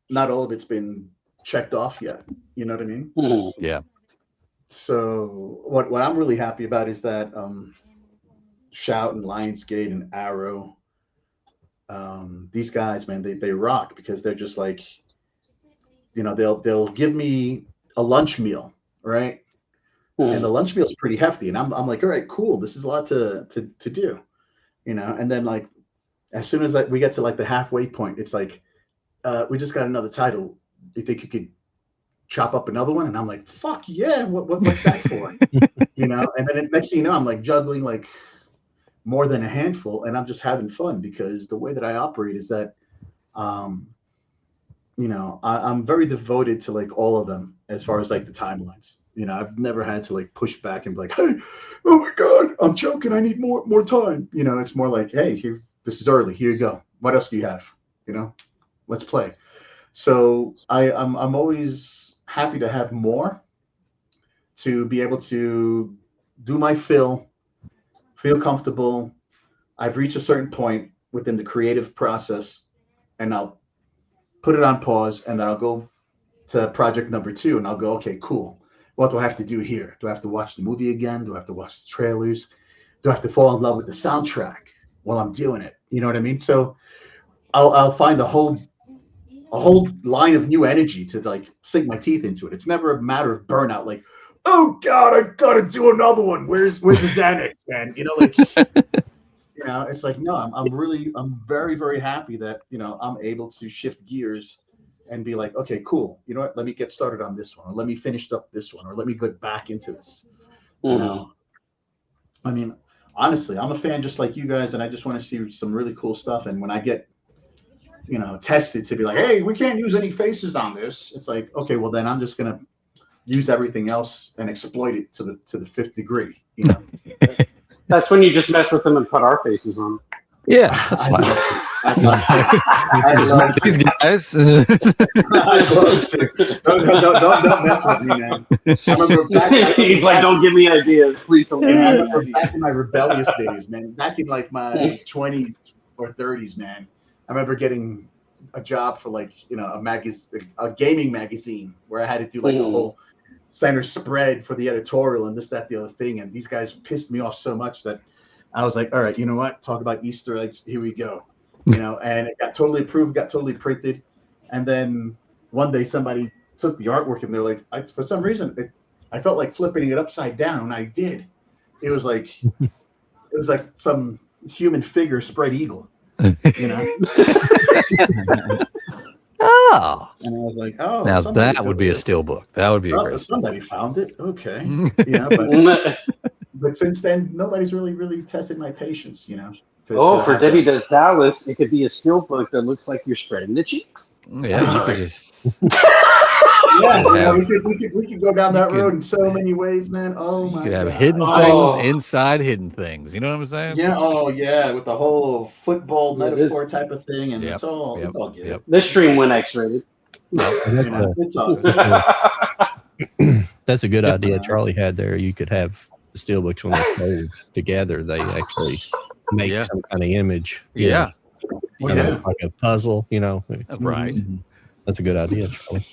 not all of it's been checked off yet. You know what I mean? Yeah. So what I'm really happy about is that Shout and Lionsgate and Arrow, these guys, man, they rock, because they're just like, you know, they'll give me a lunch meal, right? And the lunch meal is pretty hefty, and I'm like, all right, cool, this is a lot to do, you know. And then like, as soon as we get to like the halfway point, it's like, we just got another title. You think you could chop up another one? And I'm like, fuck yeah, what's that for? You know. And then next thing you know, I'm like juggling like more than a handful, and I'm just having fun, because the way that I operate is that, you know, I'm very devoted to like all of them as far as like the timelines. You know, I've never had to like push back and be like, hey, oh my God, I'm choking, I need more time. You know, it's more like, hey, here, this is early, here you go. What else do you have? You know, let's play. So I'm always happy to have more, to be able to do my fill, feel comfortable. I've reached a certain point within the creative process, and I'll put it on pause, and then I'll go to project number 2, and I'll go, okay, cool. What do I have to do here? Do I have to watch the movie again? Do I have to watch the trailers? Do I have to fall in love with the soundtrack while I'm doing it? You know what I mean? So I'll find a whole line of new energy to like sink my teeth into it. It's never a matter of burnout. Like, oh God, I gotta do another one. Where's the Xanax, man? You know, like, you know, it's like, no, I'm very, very happy that, you know, I'm able to shift gears and be like, okay, cool. You know what? Let me get started on this one, or let me finish up this one, or let me get back into this. You know, I mean, honestly, I'm a fan just like you guys, and I just want to see some really cool stuff. And when I get, you know, tested to be like, hey, we can't use any faces on this, it's like, okay, well then I'm just gonna use everything else and exploit it to the 5th degree. You know, That's when you just mess with them and put our faces on. Yeah, that's fine. Just met these guys. I'd love to. Don't mess with me, man. I remember He's like, don't give me ideas, please. Don't give me I remember ideas. back in my rebellious days, man. Back in like my 20s or 30s, man. I remember getting a job for like, you know, a gaming magazine where I had to do like a whole center spread for the editorial and this, that, the other thing. And these guys pissed me off so much that I was like, all right, you know what? Talk about Easter eggs. Here we go. You know, and it got totally approved, got totally printed. And then one day somebody took the artwork and they're like, for some reason, I felt like flipping it upside down. And I did. It was like some human figure spread eagle, you know? Oh. And I was like, oh. Now that would be a steelbook. That would be a great. Somebody found it. Okay. You know, but since then, nobody's really tested my patience, you know. For Debbie Does Dallas, it could be a steelbook that looks like you're spreading the cheeks. Yeah, you could just. Yeah, we could go down that road in so many ways, man. Oh my God. You could have hidden things inside hidden things. You know what I'm saying? Yeah. Oh yeah, with the whole football metaphor type of thing, and it's all good. Yep. This stream went X-rated. It's all good. That's a good idea Charlie had there. You could have the steelbooks when they fold together. They actually make some kind of image. Yeah. Like a puzzle, you know. Right. That's a good idea, Charlie.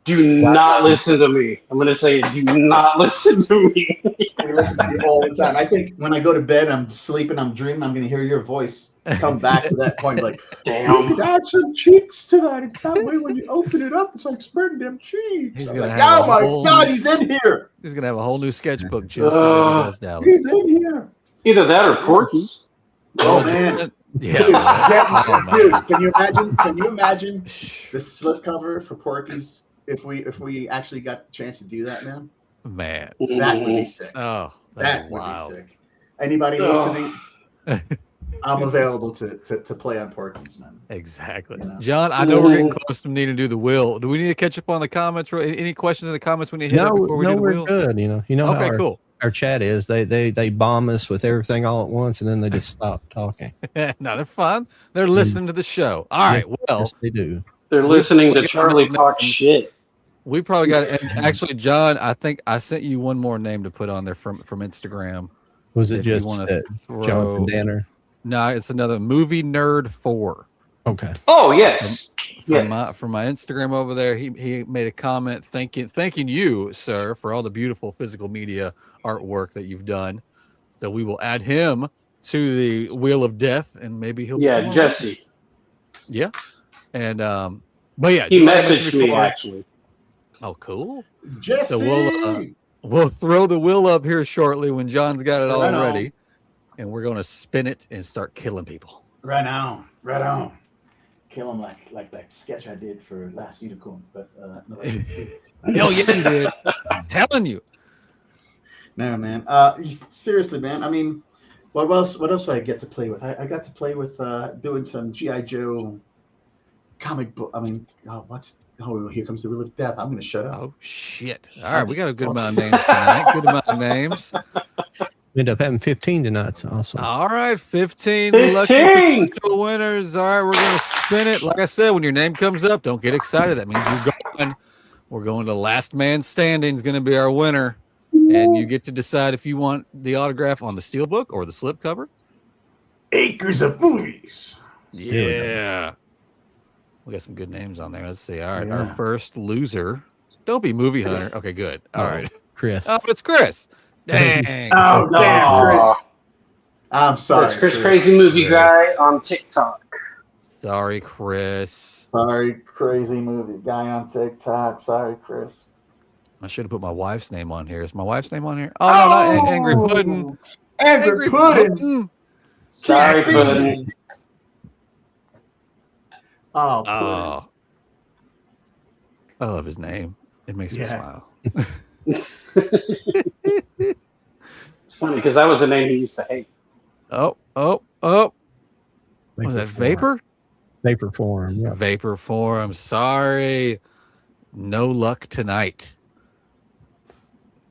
Do not listen to me. I'm going to say it. Do not listen to me. I listen to you all the time. I think when I go to bed, I'm sleeping, I'm dreaming, I'm going to hear your voice come back to that point. Like, damn, add some cheeks to that. It's that way when you open it up, it's like spreading them cheeks. He's I'm gonna like, have oh my God, he's in here. He's going to have a whole new sketchbook just for Debbie Does Dallas. He's in here. Either that or Porky's. Oh, man. Yeah. Dude, can you imagine the slipcover for Porky's if we actually got the chance to do that, man? Man. That would be sick. Oh, that would wow. be sick. Anybody listening? I'm available to play on Porky's, man. Exactly. You know? John, I know we're getting close to needing to do the will. Do we need to catch up on the comments? Any questions in the comments we need to hit up before we do the will? We're good. You know Okay, how cool. our chat is. They bomb us with everything all at once, and then they just stop talking. No, they're fun. They're listening to the show. All right. Well, yes, they do. They're listening to Charlie talk shit. We probably got it. And actually, John, I think I sent you one more name to put on there from Instagram. Was it If you just wanna throw- Jonathan Danner? No, it's another Movie Nerd 4. Okay. Oh, yes. From my Instagram over there, he made a comment thanking you, sir, for all the beautiful physical media artwork that you've done. So we will add him to the Wheel of Death, and maybe he'll Yeah, Jesse. Yeah. And but yeah, He just like I mentioned messaged me, before- actually. Oh, cool. Jesse. So we'll throw the wheel up here shortly when John's got it all Right on. ready, and we're going to spin it and start killing people. Right on. Kill him like that sketch I did for Last Unicorn, but no, Hell yeah, you did. I'm telling you. no, man. Seriously, man. I mean, what else do I get to play with? I got to play with doing some G.I. Joe comic book. I mean, here comes the Wheel of Death. I'm going to shut up. Oh shit! All right, we got a good amount of names tonight. Good amount of names. We end up having 15 tonight. So awesome. All right, 15 15! lucky potential winners. All right, we're going to spin it. Like I said, when your name comes up, don't get excited. That means you're going. We're going to last man standing is going to be our winner. and you get to decide if you want the autograph on the steelbook or the slipcover. Acres of movies. Yeah. We got some good names on there. Let's see. All right. Our Yeah. first loser. Don't be Movie Hunter. Okay, good. All right. Chris. Oh, it's Chris. Dang. Oh, damn, Chris. Aw. I'm sorry. That's Chris Crazy Movie Chris. Guy on TikTok. Sorry, Chris. Sorry, crazy movie guy on TikTok. Sorry, Chris. I should have put my wife's name on here. Is my wife's name on here? Oh, no, not Angry Puddin'. Angry Puddin'. Sorry, Puddin'. Puddin'. Oh, Puddin'. Oh. I love his name. It makes me Yeah. smile. It's funny because that was a name he used to hate. Oh. Was that Vapor? Vapor Forum. Yeah. Vapor Forum. Sorry. No luck tonight.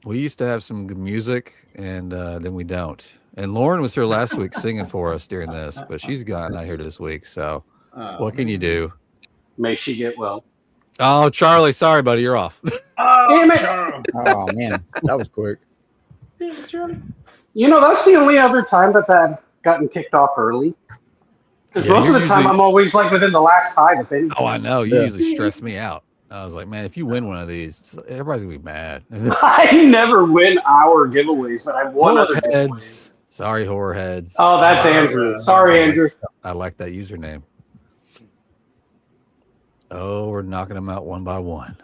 We used to have some good music, and then we don't. And Lauren was here last week singing for us during this, but she's gone not here this week. So what can you do? May she get well. Oh, Charlie, sorry, buddy, you're off. Damn it. Oh man, that was quick. You know, that's the only other time that I've gotten kicked off early. Because Yeah, most of you're the time usually- I'm always like within the last 5 if anything. Oh, I know. You Yeah. usually stress me out. I was like, man, if you win one of these, everybody's gonna be mad. I never win our giveaways, but I've won other giveaways. Heads. Sorry, horror heads. Oh, that's Andrew. Sorry, Andrew. I like that username. Oh, we're knocking them out one by one.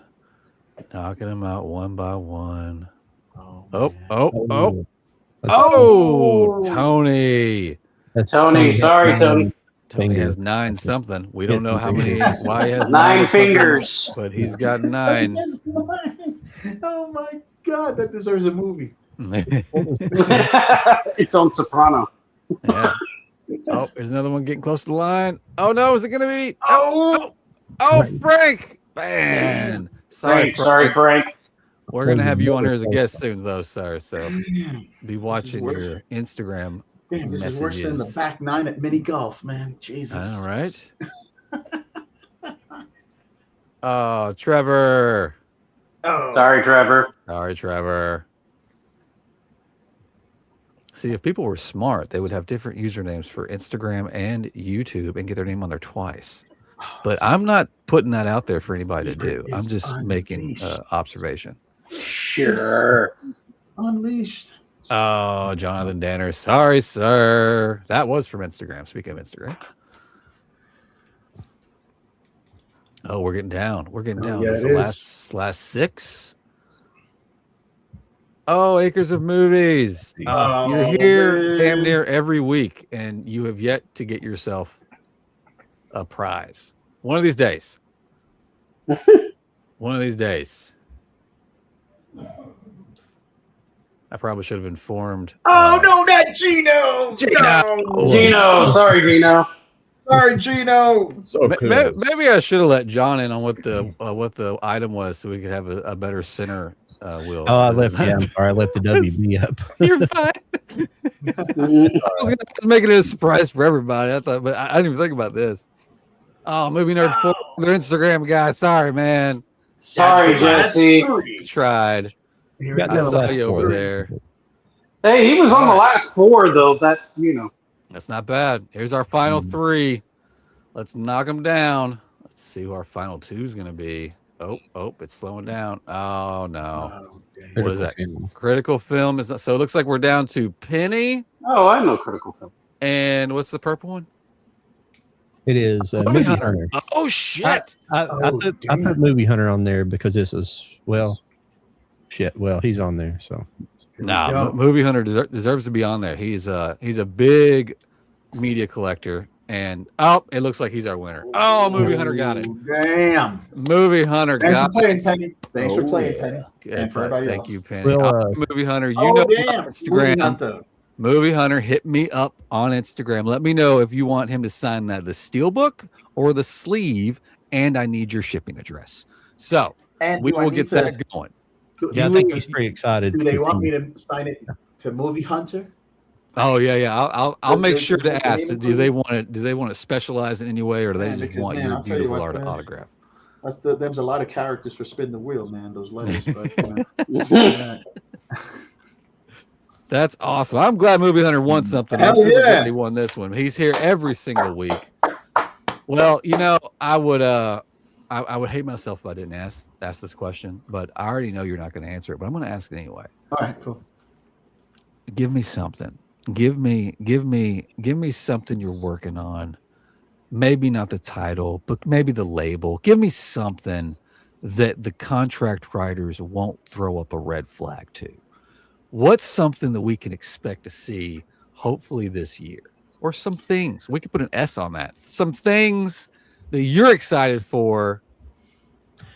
Knocking them out one by one. Oh. That's- Oh, Tony. that's Tony, sorry, Tony. Tony Finger. has 9 something. We don't know how many. Why he has 9 something, fingers. but he's got 9. Oh my God, that deserves a movie. It's on Soprano. Yeah. Oh, there's another one getting close to the line. Oh no, is it gonna be? Oh, Frank! Man, Sorry, Frank. We're gonna have you on here as a guest soon, though, sir. So be watching your Instagram. Damn, this is worse than the Messages. back 9 at mini golf, man. Jesus. All right. Oh, Trevor. Oh. Sorry, Trevor. Sorry, Trevor. See, if people were smart, they would have different usernames for Instagram and YouTube and get their name on there twice. But I'm not putting that out there for anybody to do. I'm just making observation. Sure. Unleashed. Oh, Jonathan Danner. Sorry, sir. That was from Instagram. Speaking of Instagram. Oh, we're getting down. We're getting down. yeah, This is it the is. last 6. Oh, Acres of Movies. You're here damn near every week, and you have yet to get yourself a prize. One of these days. One of these days. I probably should have informed. Oh, no, not Gino. Gino. No. Gino. Sorry, Gino. Sorry, Gino. So close. Maybe I should have let John in on what the item was, so we could have a better center wheel. Oh, I left. Yeah, I'm sorry. I left the WB up. You're fine. I was making it a surprise for everybody. I thought, but I didn't even think about this. Oh, Movie Nerd 4, their Instagram guy. Sorry, man. Sorry, Jesse. Tried. Here Got we I the go. saw last you over four. there. Hey, he was on the last 4, though. That, you know. That's not bad. Here's our final 3. Let's knock them down. Let's see who our final 2 is going to be. Oh, it's slowing down. Oh, no. Oh, damn. What is that? Film. Critical Film. So it looks like we're down to Penny. Oh, I know Critical Film. And what's the purple one? It is Movie Movie Hunter. Hunter. Oh, shit. I put Movie Hunter on there because this is he's on there. So Here we No, go. Movie Hunter deserves to be on there. He's a big media collector, and it looks like he's our winner. Oh, Movie Hunter got it. Damn. Movie Hunter Thanks for got playing, it. Penny. Thanks for playing, yeah. Penny. Yeah, And for everybody thank else. you, Penny. Well, Movie Hunter, you Oh, know damn. Instagram. Movie Hunter, hit me up on Instagram. Let me know if you want him to sign the steelbook or the sleeve, and I need your shipping address. So And we do I will need get to- that going. yeah, I think he's pretty excited. Do they want me to sign it to Movie Hunter? Oh yeah. I'll make Does- sure does to the ask. name Do they include- want it? Do they want it specialized in any way, or do they Man, just because, want man, your I'll tell you beautiful what, autograph? There's a lot of characters for Spin the Wheel, man. Those letters. But, That's awesome. I'm glad Movie Hunter won something. I'm Hell super yeah. glad he won this one. He's here every single week. Well, you know, I would hate myself if I didn't ask this question, but I already know you're not going to answer it, but I'm going to ask it anyway. All right, cool. Give me something. Give me something you're working on. Maybe not the title, but maybe the label. Give me something that the contract writers won't throw up a red flag to. What's something that we can expect to see hopefully this year? Or some things. We could put an S on that. Some things that you're excited for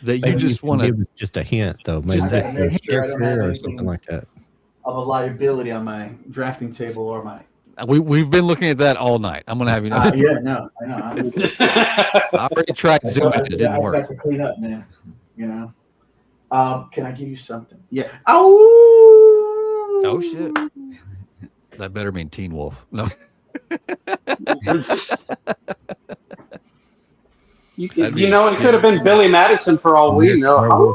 that you just want to give us just a hint, though. Maybe just I make sure I don't have or anything something like that. of a liability on my drafting table or my. we've been looking at that all night. I'm gonna have you know. Yeah, no, I know. Honestly. I already tried zooming. It didn't I work. got to clean up, man. You know. Can I give you something? Yeah. Oh shit. That better mean Teen Wolf. No. You know, it could have been Billy Madison for all we know.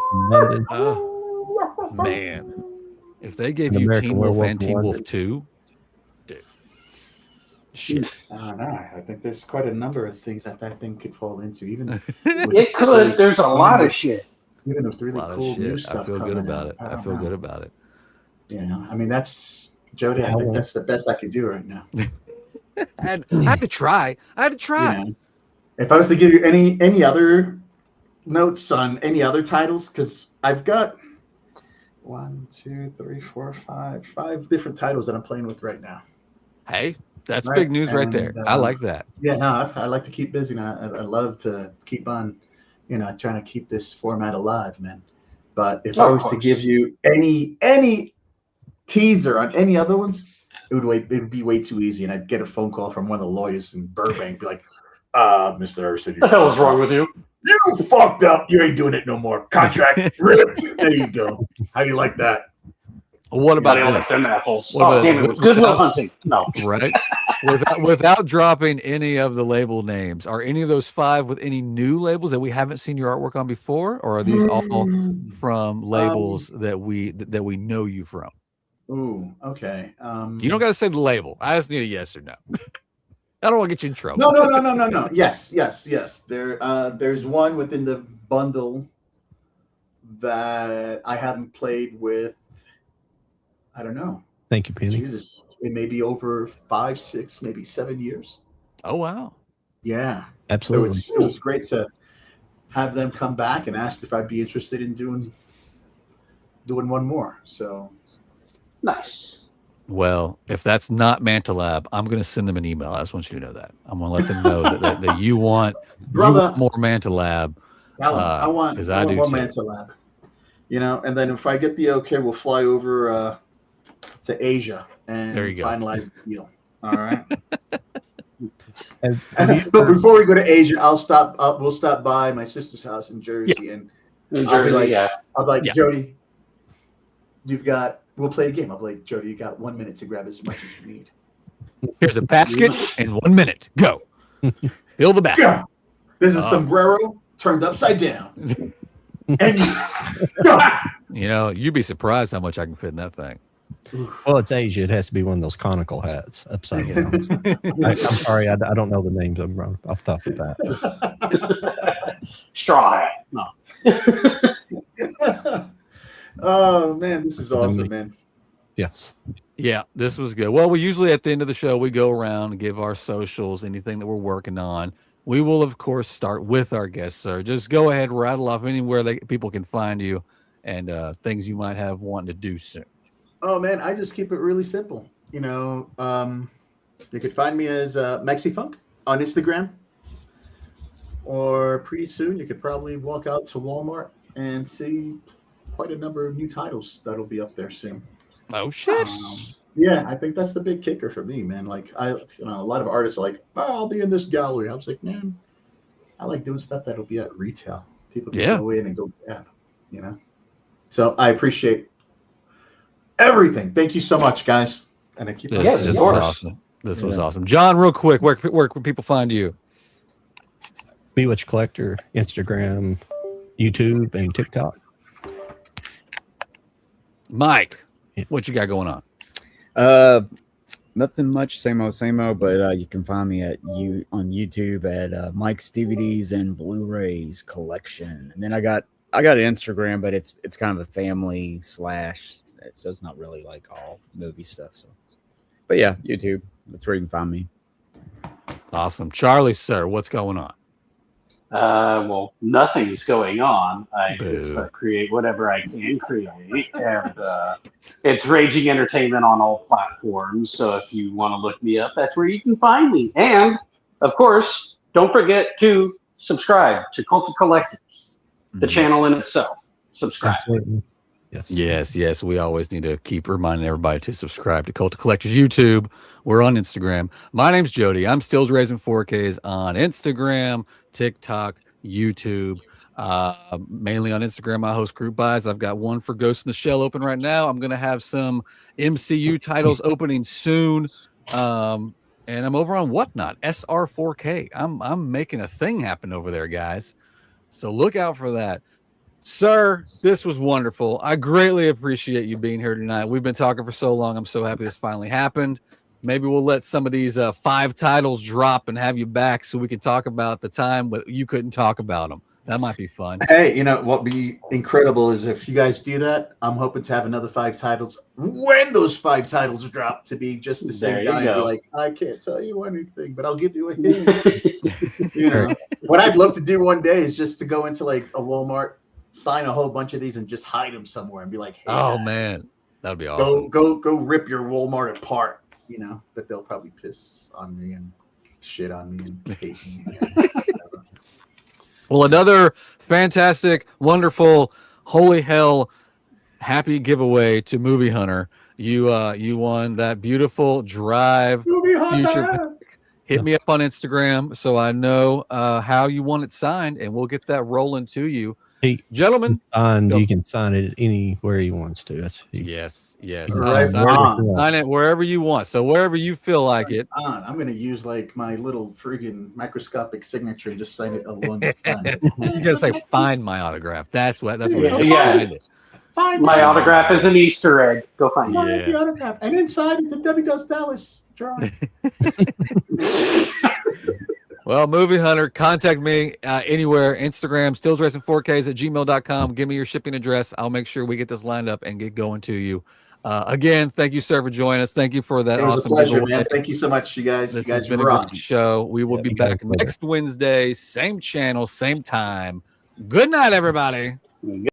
Oh, man. If they gave you American Teen Wolf Werewolf and Teen in Wolf London. 2, dude. Shit. I don't know. I think there's quite a number of things that thing could fall into. Even It could. There's a lot of shit. Even with A really lot of cool new shit. stuff. I feel good coming about out. it. I feel good about it. You know, I mean, that's Jody. I think that's the best I could do right now. I had to try. You know, if I was to give you any other notes on any other titles, because I've got 1, 2, 3, 4, 5 different titles that I'm playing with right now. Hey, that's Right. big news right And, there. I like that. Yeah, no, I like to keep busy, and I love to keep on, you know, trying to keep this format alive, man. But if I Of was to course. give you any teaser on any other ones, it would be way too easy, and I'd get a phone call from one of the lawyers in Burbank, be like, Mr. Arocena, What the hell is wrong with you? you fucked up. You ain't doing it no more. Contract ripped. There you go. How do you like that? What about I don't this? like them apples. What about- Damn it. Goodwill Hunting. No. Right? Without dropping any of the label names, are any of those 5 with any new labels that we haven't seen your artwork on before, or are these all from labels that we know you from? Ooh, okay. You don't got to say the label. I just need a yes or no. I don't want to get you in trouble. No. Yes. There's one within the bundle that I haven't played with. I don't know. Thank you, Penny. Jesus, it may be over 5, 6, maybe 7 years. Oh wow. Yeah, Absolutely. So it was great to have them come back and ask if I'd be interested in doing one more. So Nice. Well, if that's not Manta Lab, I'm going to send them an email. I just want you to know that. I'm going to let them know that you want Brother, more Manta Lab. I want do more too. Manta Lab. You know, and then if I get the okay, we'll fly over to Asia and There you go. finalize the deal. All right. Have But before we go to Asia, we'll stop by my sister's house in Jersey, and In I'll be Jersey, like, yeah. I'll be like, Yeah. Jody, we'll play a game. I'll be like, Jody, you got 1 minute to grab as much as you need. Here's a basket in 1 minute. Go. Fill the basket. Yeah. There's a sombrero turned upside down. And go. You know, you'd be surprised how much I can fit in that thing. Well, it's Asia. It has to be one of those conical hats upside down. I'm sorry, I don't know the names of them off the top of that. Straw hat. No. Oh man, this is awesome, man. Yes. Yeah, this was good. Well, we usually at the end of the show, we go around and give our socials, anything that we're working on. We will, of course, start with our guests, sir. Just go ahead, rattle off anywhere people can find you and things you might have wanting to do soon. Oh man, I just keep it really simple. You know, you could find me as Mexifunk on Instagram, or pretty soon you could probably walk out to Walmart and see quite a number of new titles that'll be up there soon. Oh shit! Yeah, I think that's the big kicker for me, man. Like a lot of artists are like, "Oh, I'll be in this gallery." I was like, man, I like doing stuff that'll be at retail. People can go in and go grab, you know. So I appreciate everything. Thank you so much, guys. And I keep Yes, this of was course. awesome. This was awesome. John, real quick, where can people find you? Bewitch Collector, Instagram, YouTube, and TikTok. Mike. What you got going on? Nothing much, same old, but you can find me on YouTube at Mike's DVDs and Blu-rays collection. And then I got Instagram, but it's kind of a family / so it's not really like all movie stuff. So, but yeah, YouTube, that's where you can find me. Awesome. Charlie, sir, what's going on? Well, nothing's going on. I Boo. just create whatever I can create, and it's Raging Entertainment on all platforms. So if you want to look me up, that's where you can find me. And of course, don't forget to subscribe to Cult of Collectors, the channel in itself. Subscribe. Absolutely. Yes. We always need to keep reminding everybody to subscribe to Cult of Collectors YouTube. We're on Instagram. My name's Jody. I'm Stills Raising 4Ks on Instagram, TikTok, YouTube. Mainly on Instagram, I host group buys. I've got one for Ghost in the Shell open right now. I'm going to have some MCU titles opening soon. And I'm over on Whatnot, SR4K. I'm making a thing happen over there, guys. So look out for that. Sir, this was wonderful. I greatly appreciate you being here tonight. We've been talking for so long. I'm so happy this finally happened. Maybe we'll let some of these 5 titles drop and have you back so we can talk about the time but you couldn't talk about them. That might be fun. Hey, you know what would be incredible is if you guys do that, I'm hoping to have another 5 titles when those 5 titles drop to be just the same guy and be like, I can't tell you anything, but I'll give you a hint. You know, what I'd love to do one day is just to go into like a Walmart, sign a whole bunch of these and just hide them somewhere and be like, hey, oh guys, man, that'd be awesome. Go rip your Walmart apart, you know, but they'll probably piss on me and shit on me and hate me. Well, another fantastic, wonderful, holy hell, happy giveaway to Movie Hunter. You won that beautiful Drive Future pack. Hit me up on Instagram so I know how you want it signed, and we'll get that rolling to you. Gentlemen, you can sign it anywhere he wants to. Yes. Right, sign it wherever you want. So wherever you feel like it. I'm going to use like my little friggin' microscopic signature and just sign it along the time. You gotta say, find my autograph. That's what. Yeah. Find my autograph is an Easter egg. Go find it. The autograph, and inside is a Debbie Does Dallas drawing. Well, Movie Hunter, contact me anywhere. Instagram, stillsracing4ks@gmail.com. Give me your shipping address. I'll make sure we get this lined up and get going to you. Again, thank you, sir, for joining us. Thank you for that awesome pleasure, man. Thank you so much, you guys. This you guys has been a great show. We will be back next Wednesday, same channel, same time. Good night, everybody. Good